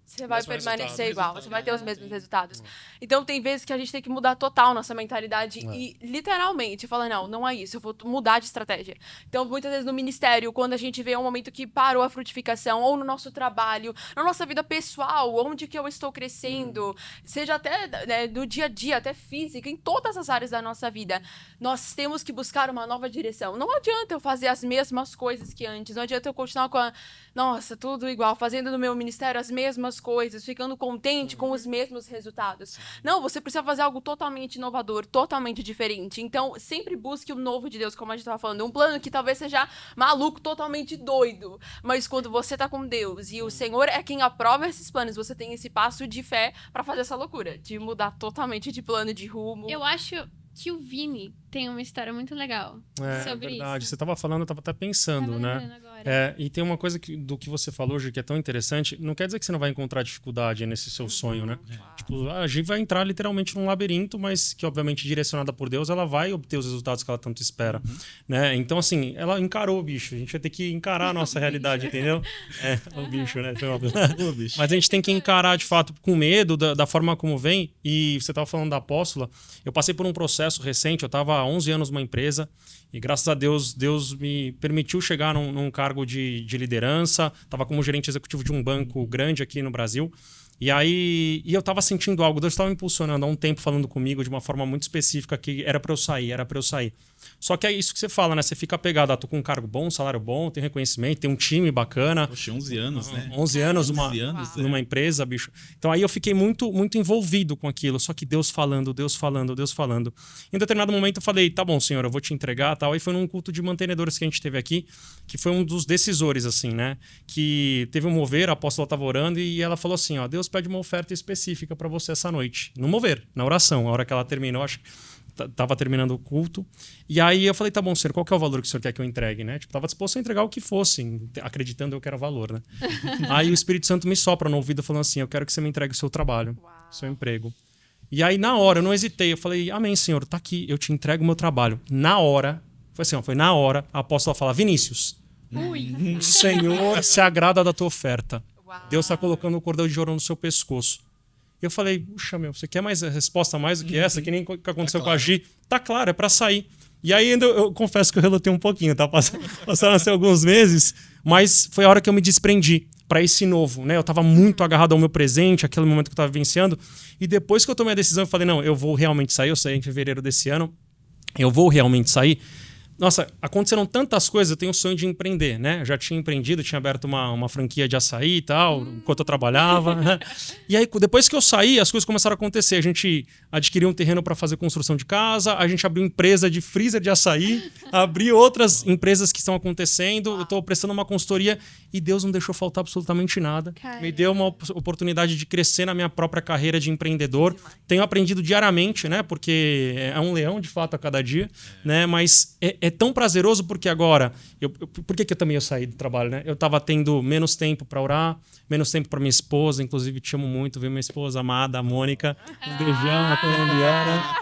você vai permanecer igual, você vai ter os mesmos resultados. Então, tem vezes que a gente tem que mudar total nossa mentalidade e, literalmente, falar, não é isso, eu vou mudar de estratégia. Então, muitas vezes no ministério, quando a gente vê um momento que parou a frutificação, ou no nosso trabalho, na nossa vida pessoal, onde que eu estou crescendo, seja até no dia a dia, até física, em todas as áreas da nossa vida, nós temos que buscar uma nova direção. Não adianta eu fazer as mesmas coisas que antes, não adianta eu continuar com tudo igual, fazendo no meu ministério as mesmas coisas, ficando contente com os mesmos resultados. Não, você precisa fazer algo totalmente inovador, totalmente diferente. Então, sempre busque o novo de Deus, como a gente estava falando. Um plano que talvez seja maluco, totalmente doido. Mas quando você tá com Deus e o Senhor é quem aprova esses planos, você tem esse passo de fé para fazer essa loucura, de mudar totalmente de plano, de rumo. Eu acho que o Vini tem uma história muito legal sobre verdade. isso. Você estava falando, eu estava até pensando, né? E tem uma coisa do que você falou, Gi, que é tão interessante. Não quer dizer que você não vai encontrar dificuldade nesse seu sonho, né? Tipo, a Gi vai entrar literalmente num labirinto, mas que, obviamente, direcionada por Deus, ela vai obter os resultados que ela tanto espera. Né? Então, assim, ela encarou o bicho. A gente vai ter que encarar a nossa realidade, entendeu? O bicho, né? Mas a gente tem que encarar, de fato, com medo da forma como vem. E você estava falando da apóstola. Eu passei por um processo recente, eu estava há 11 anos numa empresa e graças a Deus, Deus me permitiu chegar num cargo de liderança. Estava como gerente executivo de um banco grande aqui no Brasil. E aí eu estava sentindo algo, Deus estava me impulsionando há um tempo, falando comigo de uma forma muito específica que era para eu sair. Só que é isso que você fala, né? Você fica apegado, tô com um cargo bom, um salário bom, tem reconhecimento, tem um time bacana. Poxa, 11 anos, né? 11 anos numa empresa, bicho. Então aí eu fiquei muito, muito envolvido com aquilo. Só que Deus falando. Em determinado momento eu falei, tá bom, Senhor, eu vou te entregar, tal. Aí foi num culto de mantenedores que a gente teve aqui, que foi um dos decisores, assim, né? Que teve um mover, a apóstola estava orando e ela falou assim, ó, Deus pede uma oferta específica para você essa noite. No mover, na oração. A hora que ela terminou, acho que tava terminando o culto. E aí eu falei, tá bom, Senhor, qual que é o valor que o Senhor quer que eu entregue, né? Tipo, tava disposto a entregar o que fosse, acreditando eu que era o valor, né? Aí o Espírito Santo me sopra no ouvido falando assim, eu quero que você me entregue o seu trabalho, seu emprego. E aí na hora, eu não hesitei, eu falei, amém, Senhor, tá aqui, eu te entrego o meu trabalho. Na hora, foi assim, ó, foi na hora, a apóstola fala, Vinícius, o Senhor se agrada da tua oferta. Deus está colocando o cordão de ouro no seu pescoço. E eu falei, puxa, meu, você quer mais resposta mais do que essa? Que nem o que aconteceu com a Gi. Tá claro, é pra sair. E aí ainda eu confesso que eu relutei um pouquinho, tá? Passaram assim, alguns meses, mas foi a hora que eu me desprendi para esse novo, né? Eu tava muito agarrado ao meu presente, aquele momento que eu tava vivenciando. E depois que eu tomei a decisão, eu falei, não, eu vou realmente sair. Eu saí em fevereiro desse ano. Eu vou realmente sair. Nossa, aconteceram tantas coisas, eu tenho o sonho de empreender, né? Eu já tinha empreendido, tinha aberto uma franquia de açaí e tal, enquanto eu trabalhava. Né? E aí, depois que eu saí, as coisas começaram a acontecer. A gente adquiriu um terreno para fazer construção de casa, a gente abriu empresa de freezer de açaí, abriu outras empresas que estão acontecendo, eu estou prestando uma consultoria e Deus não deixou faltar absolutamente nada. Caramba. Me deu uma oportunidade de crescer na minha própria carreira de empreendedor. Tenho aprendido diariamente, né? Porque é um leão, de fato, a cada dia, né? Mas é tão prazeroso porque agora... por que eu também saí do trabalho, né? Eu estava tendo menos tempo para orar, menos tempo para minha esposa. Inclusive, te amo muito, ver minha esposa amada, a Mônica. Um beijão, a colombiana.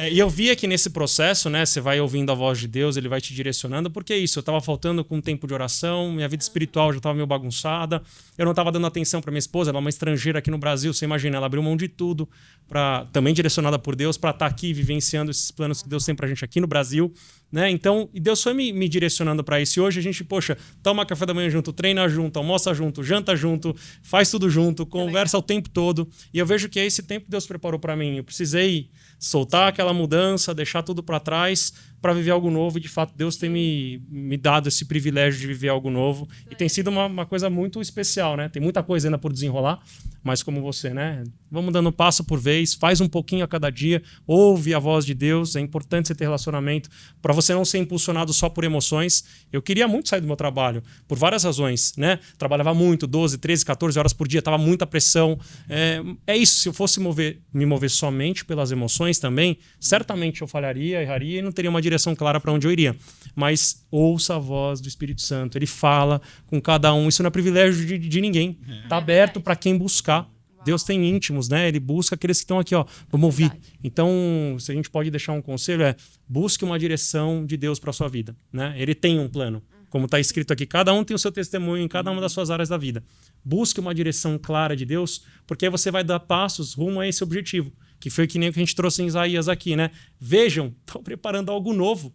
E eu via que nesse processo, né, você vai ouvindo a voz de Deus, ele vai te direcionando, porque é isso, eu estava faltando com tempo de oração, minha vida espiritual já estava meio bagunçada, eu não estava dando atenção para minha esposa, ela é uma estrangeira aqui no Brasil, você imagina, ela abriu mão de tudo, também direcionada por Deus, para estar aqui vivenciando esses planos que Deus tem pra gente aqui no Brasil, né? Então, e Deus foi me direcionando para isso. E hoje a gente, poxa, toma café da manhã junto, treina junto, almoça junto, janta junto, faz tudo junto, conversa o tempo todo. E eu vejo que é esse tempo que Deus preparou para mim. Eu precisei soltar aquela mudança, deixar tudo para trás para viver algo novo. E de fato, Deus tem me dado esse privilégio de viver algo novo. E tem sido uma coisa muito especial, né? Tem muita coisa ainda por desenrolar, mas como você, né? Vamos dando passo por vez, faz um pouquinho a cada dia, ouve a voz de Deus. É importante você ter relacionamento para você não ser impulsionado só por emoções. Eu queria muito sair do meu trabalho, por várias razões, né? Trabalhava muito, 12, 13, 14 horas por dia, tava muita pressão. É isso, se eu fosse me mover somente pelas emoções também, certamente eu falharia, erraria e não teria uma direção clara para onde eu iria. Mas ouça a voz do Espírito Santo, ele fala com cada um, isso não é privilégio de ninguém. Tá aberto para quem buscar. Deus tem íntimos, né? Ele busca aqueles que estão aqui, ó, vamos ouvir. Então, se a gente pode deixar um conselho, busque uma direção de Deus para sua vida, né? Ele tem um plano. Como está escrito aqui, cada um tem o seu testemunho em cada uma das suas áreas da vida. Busque uma direção clara de Deus, porque aí você vai dar passos rumo a esse objetivo, que foi que nem o que a gente trouxe em Isaías aqui, né? Vejam, estão preparando algo novo.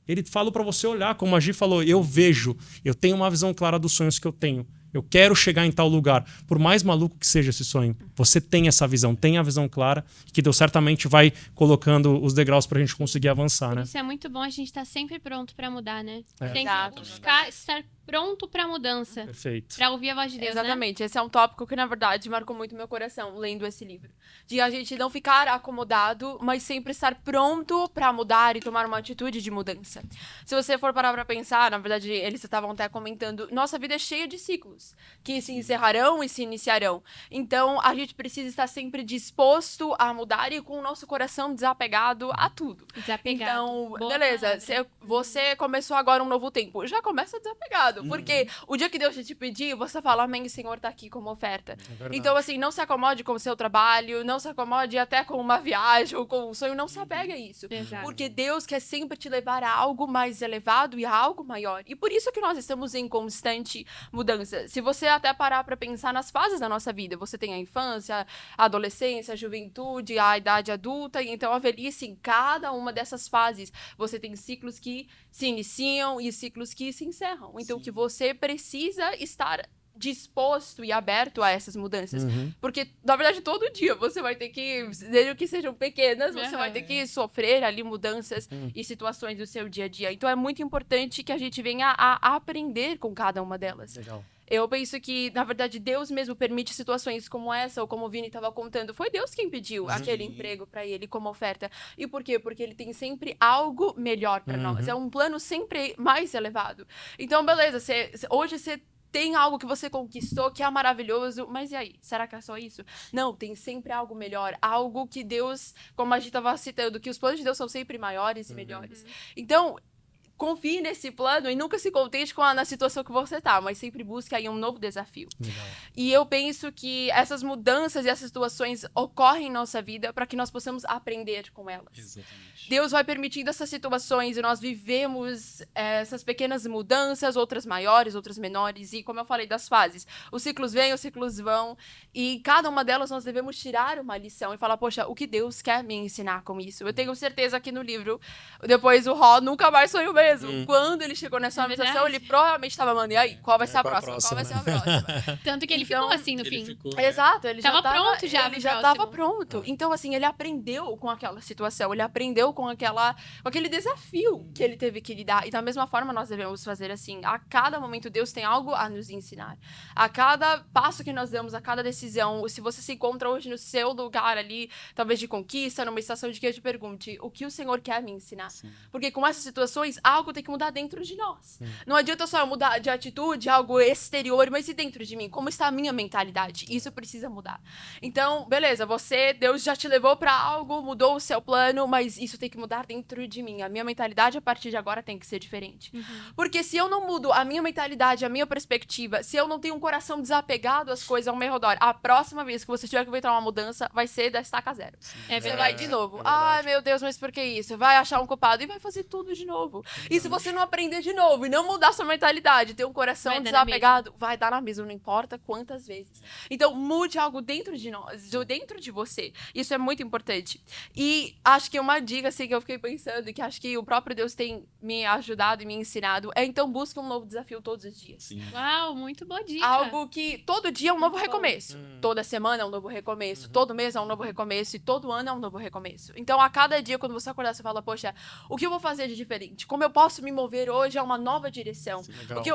Ele fala para você olhar, como a Gi falou, eu vejo, eu tenho uma visão clara dos sonhos que eu tenho. Eu quero chegar em tal lugar. Por mais maluco que seja esse sonho, você tem essa visão, tem a visão clara, que Deus certamente vai colocando os degraus pra gente conseguir avançar, né? Isso é muito bom, a gente tá sempre pronto pra mudar, né? Tem que buscar estar pronto pra mudança. Perfeito. Pra ouvir a voz de Deus, Exatamente. Né? Esse é um tópico que, na verdade, marcou muito meu coração, lendo esse livro. De a gente não ficar acomodado, mas sempre estar pronto pra mudar e tomar uma atitude de mudança. Se você for parar pra pensar, na verdade, eles estavam até comentando, nossa vida é cheia de ciclos que se encerrarão e se iniciarão. Então, a gente precisa estar sempre disposto a mudar e com o nosso coração desapegado a tudo. Desapegado. Então, Boa beleza, você começou agora um novo tempo, já começa desapegado, porque o dia que Deus te pedir, você fala, amém, Senhor, tá aqui como oferta. Então, assim, não se acomode com o seu trabalho, não se acomode até com uma viagem ou com um sonho, não se apegue a isso. Exato. Porque Deus quer sempre te levar a algo mais elevado e a algo maior. E por isso que nós estamos em constante mudança. Se você até parar pra pensar nas fases da nossa vida, você tem a infância, a adolescência, a juventude, a idade adulta, e então a velhice, em cada uma dessas fases, você tem ciclos que se iniciam e ciclos que se encerram. Então, que você precisa estar disposto e aberto a essas mudanças. Porque, na verdade, todo dia você vai ter que, desde que sejam pequenas, você vai ter que sofrer ali mudanças e situações do seu dia a dia. Então, é muito importante que a gente venha a aprender com cada uma delas. Legal. Eu penso que, na verdade, Deus mesmo permite situações como essa, ou como o Vini estava contando. Foi Deus quem pediu aquele emprego para ele como oferta. E por quê? Porque ele tem sempre algo melhor para nós. É um plano sempre mais elevado. Então, beleza, hoje você tem algo que você conquistou que é maravilhoso, mas e aí? Será que é só isso? Não, tem sempre algo melhor. Algo que Deus, como a gente estava citando, que os planos de Deus são sempre maiores e melhores. Então, confie nesse plano e nunca se contente na situação que você tá, mas sempre busque aí um novo desafio. Legal. E eu penso que essas mudanças e essas situações ocorrem em nossa vida para que nós possamos aprender com elas. Exatamente. Deus vai permitindo essas situações e nós vivemos essas pequenas mudanças, outras maiores, outras menores, e como eu falei das fases, os ciclos vêm, os ciclos vão, e cada uma delas nós devemos tirar uma lição e falar, poxa, o que Deus quer me ensinar com isso? Eu tenho certeza que no livro, depois o Ró nunca mais foi o mesmo. Quando ele chegou nessa organização, ele provavelmente estava mandando, e aí, qual vai ser a próxima? Qual vai ser a próxima? Tanto que ele Então, ficou assim no fim. Exato, ele já Tava pronto já ele pro já próximo. estava pronto. Então, assim, ele aprendeu com aquela situação, ele aprendeu com aquele desafio que ele teve que lidar. E da mesma forma, nós devemos fazer assim. A cada momento, Deus tem algo a nos ensinar. A cada passo que nós damos, a cada decisão, se você se encontra hoje no seu lugar ali, talvez de conquista, numa estação de que eu te pergunte, o que o Senhor quer me ensinar? Porque com essas situações, algo tem que mudar dentro de nós. Não adianta só eu mudar de atitude, algo exterior, mas e dentro de mim? Como está a minha mentalidade? Isso precisa mudar. Então, beleza, Deus já te levou para algo, mudou o seu plano, mas isso tem que mudar dentro de mim. A minha mentalidade, a partir de agora, tem que ser diferente. Porque se eu não mudo a minha mentalidade, a minha perspectiva, se eu não tenho um coração desapegado às coisas ao meu redor, a próxima vez que você tiver que enfrentar uma mudança, vai ser da estaca zero. Você vai de novo. Ai, meu Deus, mas por que isso? Vai achar um culpado e vai fazer tudo de novo. E se você não aprender de novo e não mudar sua mentalidade, ter um coração desapegado, vai dar na mesma, não importa quantas vezes. Então, mude algo dentro de nós, dentro de você. Isso é muito importante. E acho que uma dica, assim, que eu fiquei pensando e que acho que o próprio Deus tem me ajudado e me ensinado é, então, busque um novo desafio todos os dias. Sim. Uau, muito boa dica. Algo que todo dia é um novo Muito bom. recomeço. Toda semana é um novo recomeço. Todo mês é um novo recomeço. E todo ano é um novo recomeço. Então, a cada dia, quando você acordar, você fala, poxa, o que eu vou fazer de diferente? Como eu posso me mover hoje a uma nova direção?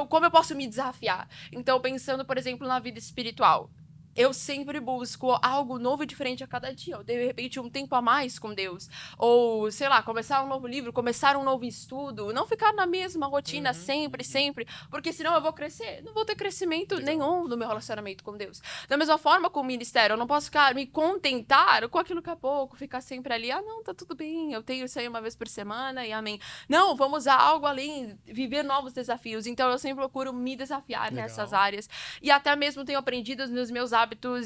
Como eu posso me desafiar? Então, pensando, por exemplo, na vida espiritual. Eu sempre busco algo novo e diferente a cada dia. Ou, de repente, um tempo a mais com Deus. Ou, sei lá, começar um novo livro, começar um novo estudo. Não ficar na mesma rotina sempre. Porque senão eu vou crescer. Não vou ter crescimento nenhum no meu relacionamento com Deus. Da mesma forma com o ministério. Eu não posso me contentar com aquilo que a pouco. Ficar sempre ali, não, tá tudo bem. Eu tenho isso aí uma vez por semana e amém. Não, vamos a algo além. Viver novos desafios. Então, eu sempre procuro me desafiar nessas áreas. E até mesmo tenho aprendido nos meus hábitos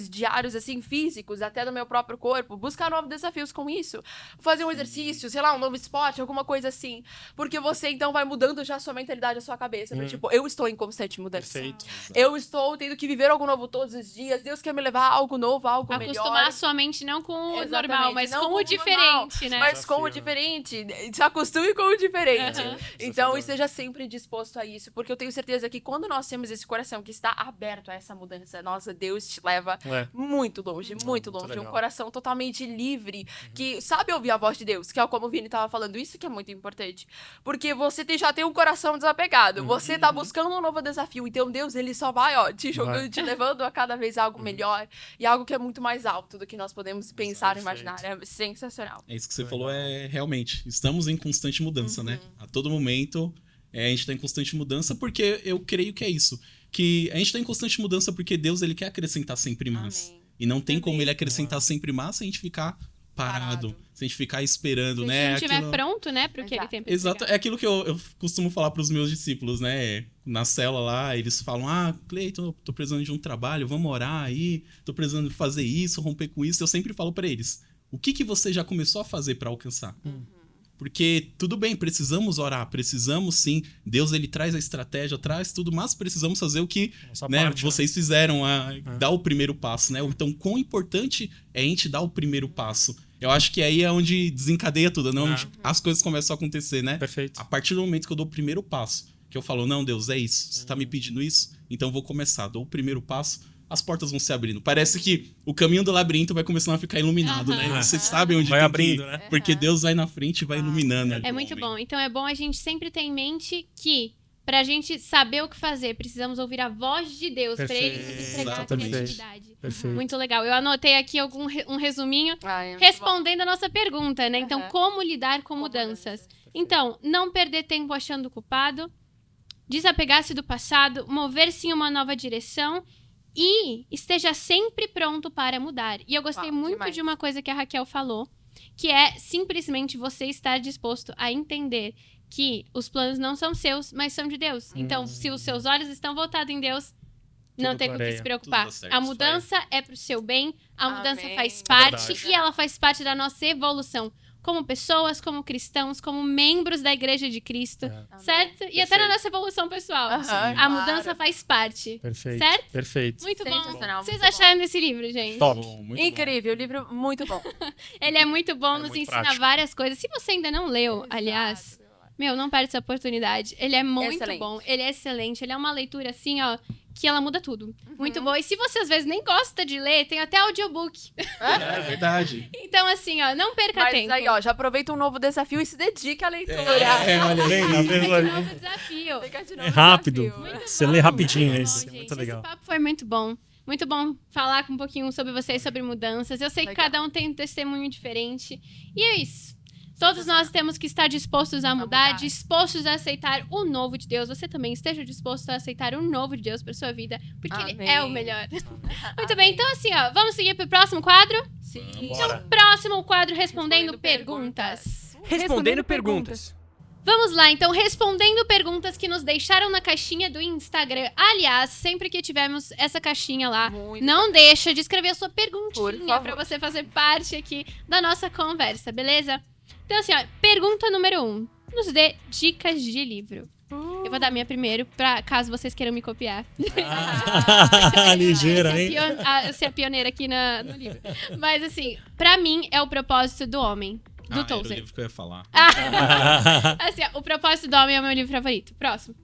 diários, assim, físicos, até do meu próprio corpo, buscar novos desafios com isso, fazer um exercício, sei lá, um novo esporte, alguma coisa assim, porque você, então, vai mudando já a sua mentalidade, a sua cabeça, tipo, eu estou em constante mudança. Perfeito. Eu estou tendo que viver algo novo todos os dias, Deus quer me levar a algo novo, a algo melhor. Acostumar a sua mente não com o Exatamente, normal, mas não com o diferente, né? Mas com o diferente, se acostume com o diferente. Uhum. Então, esteja sempre disposto a isso, porque eu tenho certeza que quando nós temos esse coração que está aberto a essa mudança, nossa, Deus te leva muito longe, muito longe. legal. Um coração totalmente livre, que sabe ouvir a voz de Deus, que é como o Vini estava falando, isso que é muito importante. Porque você já tem um coração desapegado, você tá buscando um novo desafio, então Deus, ele só vai, te jogando, te levando a cada vez algo melhor, e algo que é muito mais alto do que nós podemos pensar e imaginar. É sensacional. É isso que você falou, realmente, estamos em constante mudança, né? A todo momento, a gente tá em constante mudança, porque eu creio que é isso. Que a gente tá em constante mudança porque Deus, ele quer acrescentar sempre mais. Amém. E não tem como ele acrescentar sempre mais se a gente ficar parado. Se a gente ficar esperando, Se né? a gente estiver pronto, né, pro que ele tem pra Exato, entregar. é aquilo que eu costumo falar pros meus discípulos, né? Na célula lá, eles falam, Cleiton, eu tô precisando de um trabalho, vamos orar aí, tô precisando fazer isso, romper com isso. Eu sempre falo pra eles, o que você já começou a fazer pra alcançar? Porque tudo bem, precisamos orar, precisamos sim. Deus, ele traz a estratégia, traz tudo, mas precisamos fazer o que vocês fizeram, dar o primeiro passo, né? Então, quão importante é a gente dar o primeiro passo. Eu acho que aí é onde desencadeia tudo, não? As coisas começam a acontecer, né? Perfeito. A partir do momento que eu dou o primeiro passo, que eu falo, não, Deus, é isso. Você tá me pedindo isso? Então eu vou começar. Dou o primeiro passo, as portas vão se abrindo. Parece que o caminho do labirinto vai começando a ficar iluminado, né? Vocês sabem onde vai tem abrindo, que ir, né? Porque Deus vai na frente e vai iluminando. É muito bom. Então é bom a gente sempre ter em mente que, pra gente saber o que fazer, precisamos ouvir a voz de Deus, pra ele nos entregar a criatividade. Perfeito. Muito legal. Eu anotei aqui um resuminho Ai, respondendo a nossa pergunta, né? Então, como lidar com mudanças? Então, não perder tempo achando o culpado, desapegar-se do passado, mover-se em uma nova direção e esteja sempre pronto para mudar. E eu gostei muito de uma coisa que a Raquel falou, que é simplesmente você estar disposto a entender que os planos não são seus, mas são de Deus. Então, se os seus olhos estão voltados em Deus, não tem com o que se preocupar. A mudança é pro seu bem, a mudança faz parte e ela faz parte da nossa evolução. Como pessoas, como cristãos, como membros da Igreja de Cristo, certo? E até na nossa evolução pessoal. A mudança faz parte. Perfeito. Certo? Perfeito. Muito bom. Sensacional, O que vocês muito acharam desse livro, gente? Top. Incrível, livro muito bom. Ele é muito bom, nos muito ensina prático. várias coisas. Se você ainda não leu, aliás, meu, não perde essa oportunidade. Ele é muito bom, ele é excelente. Ele é uma leitura assim, ó, que ela muda tudo. Muito boa. E se você às vezes nem gosta de ler, tem até audiobook. É verdade. Então, assim, ó, não perca Mas tempo. aí, ó, já aproveita um novo desafio e se dedique à leitura. Olha aí. Fica de novo desafio. Fica de novo É rápido. desafio. Muito Você bom, lê rapidinho muito esse. bom, É muito gente. legal. Esse papo foi muito bom. Muito bom falar um pouquinho sobre vocês, sobre mudanças. Eu sei que Legal. cada um tem um testemunho diferente. E é isso. Todos nós temos que estar dispostos a mudar, dispostos a aceitar o novo de Deus. Você também esteja disposto a aceitar o novo de Deus para sua vida, porque ele é o melhor. Muito bem, então assim, ó, vamos seguir pro próximo quadro? Sim. Então, próximo quadro, respondendo perguntas. Respondendo perguntas. Vamos lá, então, respondendo perguntas que nos deixaram na caixinha do Instagram. Aliás, sempre que tivermos essa caixinha lá, Muito não deixa de escrever a sua Por perguntinha favor. pra você fazer parte aqui da nossa conversa, beleza? Então, assim, ó, pergunta número 1. Nos dê dicas de livro. Eu vou dar a minha primeiro, pra caso vocês queiram me copiar. Ligeira, hein? Eu ser a pioneira aqui no livro. Mas, assim, pra mim, é o propósito do homem. Do Era o Tozer. livro que eu ia falar. Assim, ó, o propósito do homem é o meu livro favorito. Próximo.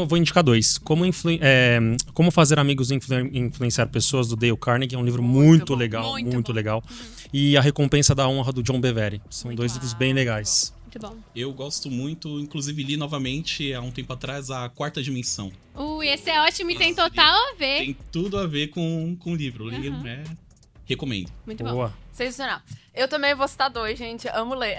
Vou indicar 2. Como Fazer Amigos e Influenciar Pessoas, do Dale Carnegie. É um livro muito legal, muito legal. E A Recompensa da Honra, do John Bevere. São dois livros bem legais. Muito bom. Eu gosto muito, inclusive li novamente há um tempo atrás a Quarta Dimensão. Esse é ótimo e tem total a ver. Tem tudo a ver com o livro. Recomendo. Muito bom. Boa. Sensacional. Eu também vou citar 2, gente. Amo ler.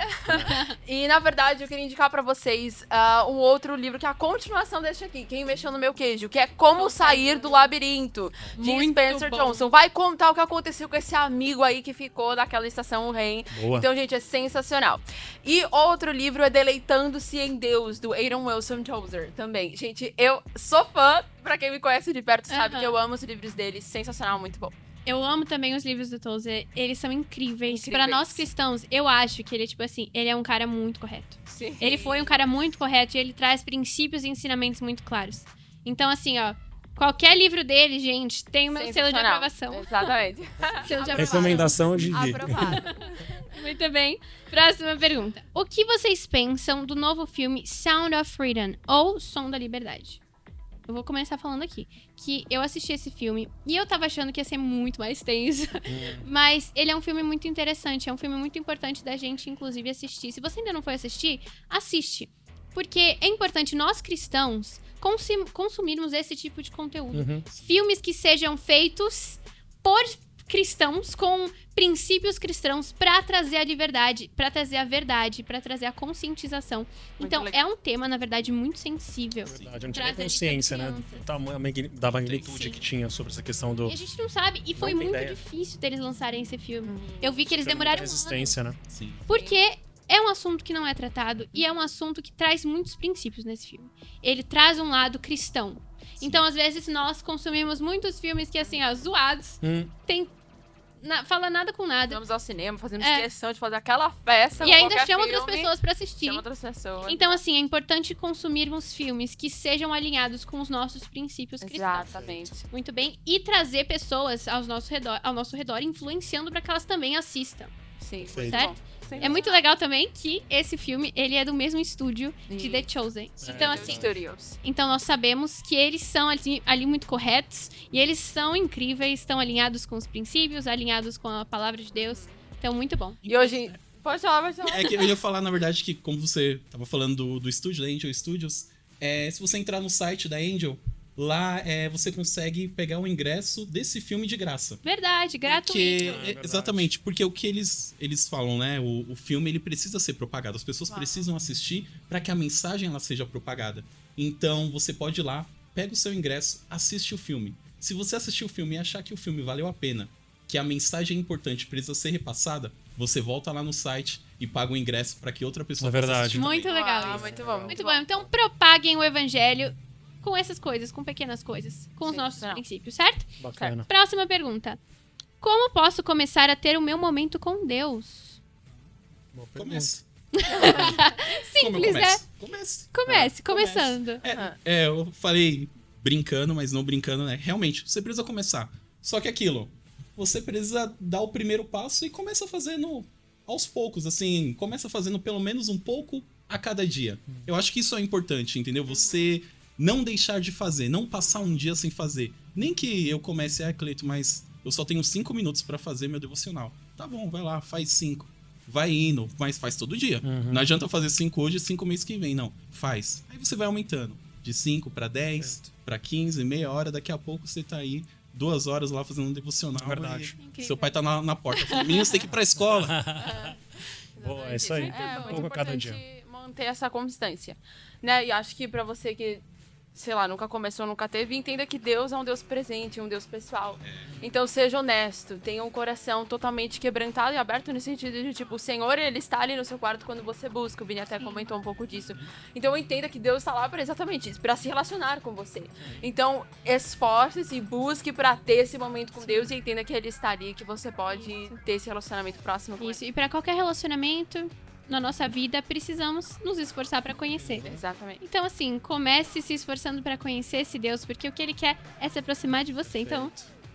E, na verdade, eu queria indicar pra vocês um outro livro que é a continuação deste aqui. Quem mexeu no meu queijo. Que é Como Sair do Labirinto. De Muito Spencer bom. Johnson. Vai contar o que aconteceu com esse amigo aí que ficou daquela estação, o Rei. Boa. Então, gente, é sensacional. E outro livro é Deleitando-se em Deus, do Adrian Wilson Tozer. Também. Gente, eu sou fã. Pra quem me conhece de perto sabe que eu amo os livros dele. Sensacional, muito bom. Eu amo também os livros do Tozer. Eles são incríveis. Incríveis. Pra nós cristãos, eu acho que ele, tipo assim, ele é um cara muito correto. Sim. Ele foi um cara muito correto e ele traz princípios e ensinamentos muito claros. Então, assim, ó, qualquer livro dele, gente, tem o meu selo de Sensacional. aprovação. Exatamente. Selo de aprovação. Recomendação de dia. Aprovado. Muito bem. Próxima pergunta. O que vocês pensam do novo filme Sound of Freedom, ou Som da Liberdade? Eu vou começar falando aqui, que eu assisti esse filme e eu tava achando que ia ser muito mais tenso, mas ele é um filme muito interessante, é um filme muito importante da gente, inclusive, assistir. Se você ainda não foi assistir, assiste, porque é importante nós cristãos consumirmos esse tipo de conteúdo. Filmes que sejam feitos por cristãos, com princípios cristãos, pra trazer a liberdade, pra trazer a verdade, pra trazer a conscientização. Então, legal. é um tema, na verdade, muito sensível. Verdade, eu não tinha Trazer consciência, isso pra né? crianças. Do tamanho da magnitude Sim. que tinha sobre essa questão do. E a gente não sabe, e foi Não tem muito ideia. difícil deles lançarem esse filme. Eu vi que eles Tinha muita demoraram resistência, né? Sim. porque é um assunto que não é tratado e é um assunto que traz muitos princípios nesse filme. Ele traz um lado cristão. Então, às vezes, nós consumimos muitos filmes que, assim, ó, zoados. Tem fala nada com nada. Vamos ao cinema, fazendo questão de fazer aquela festa. E ainda chama outras pessoas pra assistir. Chama outras pessoas. Então, assim, é importante consumirmos filmes que sejam alinhados com os nossos princípios cristãos. Exatamente. Muito bem. E trazer pessoas ao nosso redor, influenciando pra que elas também assistam. Sim, certo? É muito legal também que esse filme, ele é do mesmo estúdio de The Chosen. Então, assim, então nós sabemos que eles são ali muito corretos e eles são incríveis, estão alinhados com os princípios, alinhados com a palavra de Deus. Então, muito bom. E hoje... Pode falar. É que eu ia falar, na verdade, que como você tava falando do estúdio, da Angel Studios, se você entrar no site da Angel, lá você consegue pegar o ingresso desse filme de graça. Verdade, gratuito. Exatamente, porque o que eles falam, né? O filme ele precisa ser propagado. As pessoas precisam assistir para que a mensagem ela seja propagada. Então você pode ir lá, pega o seu ingresso, assiste o filme. Se você assistir o filme e achar que o filme valeu a pena, que a mensagem importante precisa ser repassada, você volta lá no site e paga o ingresso para que outra pessoa possa assistir. Muito legal isso. Muito bom. Muito bom. Então propaguem o evangelho com essas coisas, com pequenas coisas, com os nossos princípios, certo? Bacana. Próxima pergunta. Como posso começar a ter o meu momento com Deus? Comece. Simples, né? Comece. Começando. Eu falei brincando, mas não brincando, né? Realmente, você precisa começar. Só que aquilo, você precisa dar o primeiro passo e começa fazendo aos poucos, assim, começa fazendo pelo menos um pouco a cada dia. Eu acho que isso é importante, entendeu? Você não deixar de fazer, não passar um dia sem fazer. Nem que eu comece, Cleito, mas eu só tenho 5 minutos pra fazer meu devocional. Tá bom, vai lá, faz 5. Vai indo, mas faz todo dia. Não adianta fazer 5 hoje e 5 mês que vem, não. Faz. Aí você vai aumentando. De 5 pra 10, pra 15, meia hora, daqui a pouco você tá aí 2 horas lá fazendo um devocional. Verdade. Seu pai tá na porta. Falando, menino, você tem que ir pra escola. Boa, é isso aí. É Pouco a cada dia. manter essa constância, né? E acho que pra você que, sei lá, nunca começou, nunca teve, entenda que Deus é um Deus presente, um Deus pessoal. Então seja honesto, tenha um coração totalmente quebrantado e aberto no sentido de, tipo, o Senhor, Ele está ali no seu quarto quando você busca. O Vini até comentou um pouco disso. Então entenda que Deus está lá para exatamente isso, para se relacionar com você. Então esforce-se e busque para ter esse momento com Deus e entenda que Ele está ali, que você pode ter esse relacionamento próximo com Isso, e para qualquer relacionamento na nossa vida, precisamos nos esforçar para conhecer. Ele. Exatamente. Então, assim, comece se esforçando para conhecer esse Deus, porque o que Ele quer é se aproximar de você. Então,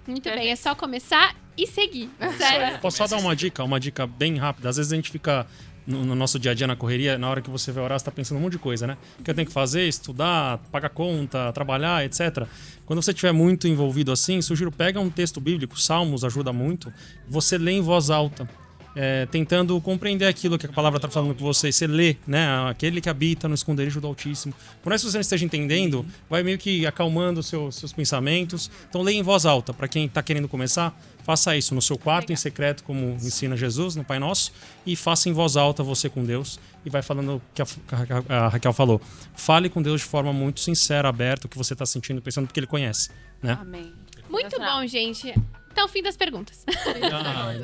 muito bem, é só começar e seguir. Sério. Posso só dar uma dica bem rápida? Às vezes a gente fica no nosso dia a dia na correria, na hora que você vai orar, você tá pensando um monte de coisa, né? O que eu tenho que fazer, estudar, pagar conta, trabalhar, etc. Quando você estiver muito envolvido assim, sugiro, pega um texto bíblico, Salmos ajuda muito, você lê em voz alta. Tentando compreender aquilo que a palavra está falando com você. Você lê, né? Aquele que habita no esconderijo do Altíssimo. Por mais que você não esteja entendendo, vai meio que acalmando os seus pensamentos. Então, leia em voz alta. Para quem está querendo começar, faça isso no seu quarto, em secreto, como ensina Jesus no Pai Nosso. E faça em voz alta você com Deus. E vai falando o que a Raquel falou. Fale com Deus de forma muito sincera, aberta, o que você está sentindo, pensando, porque Ele conhece, né? Amém. Muito bom, gente. Então, fim das perguntas.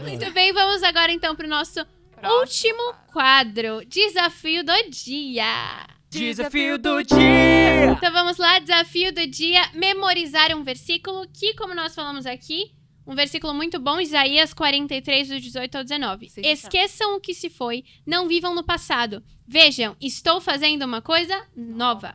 Muito bem, vamos agora então para o nosso último quadro. Desafio do dia. Desafio do dia! Então vamos lá, desafio do dia, memorizar um versículo que, como nós falamos aqui, um versículo muito bom, Isaías 43, do 18 ao 19. Sim, Esqueçam o que se foi, não vivam no passado. Vejam, estou fazendo uma coisa nova.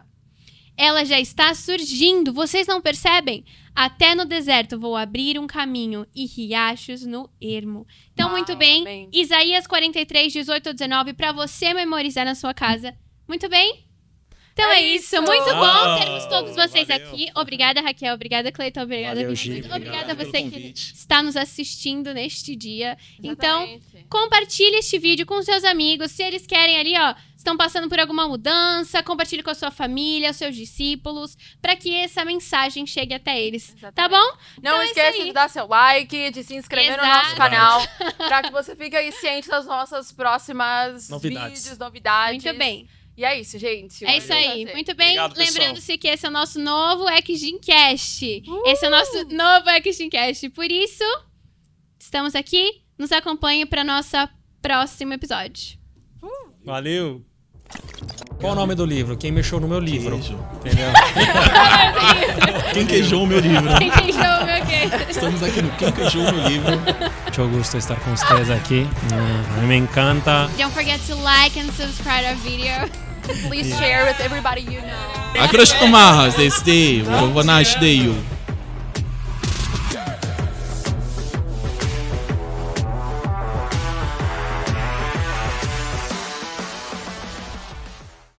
Ela já está surgindo, vocês não percebem? Até no deserto vou abrir um caminho e riachos no ermo. Então, muito bem, amém. Isaías 43, 18 ao 19, para você memorizar na sua casa. Muito bem? Então é isso. Muito bom termos todos vocês aqui. Obrigada, Raquel. Obrigada, Cleiton. Obrigada, Valeu, Vinícius. Gi. Obrigada a Obrigado você pelo que convite. está nos assistindo neste dia. Então, Exatamente. compartilhe este vídeo com seus amigos. Se eles querem ali, ó, estão passando por alguma mudança, compartilhe com a sua família, os seus discípulos, para que essa mensagem chegue até eles. Exatamente. Tá bom? Não Então é isso esqueça aí. de dar seu like, de se inscrever no nosso Exato. canal, pra que você fique aí ciente das nossas próximas Novidades. vídeos, novidades. Muito bem. E é isso, gente. É isso aí. Muito bem. Obrigado, pessoal. Lembrando-se que esse é o nosso novo Exgincast. Esse é o nosso novo Exgincast. Por isso, estamos aqui. Nos acompanhe para nosso próximo episódio. Valeu! Qual o nome do livro? Quem mexeu no meu livro. Queijo. Entendeu? Quem queijou o meu livro? Quem queijou o meu queijo? Estamos aqui no Quem queijou o meu livro. Mucho gusto estar com vocês aqui. A mim me encanta. Don't forget to like and subscribe our video. Please share with everybody you know. Akrosh Tomahas, este, what a nice day you.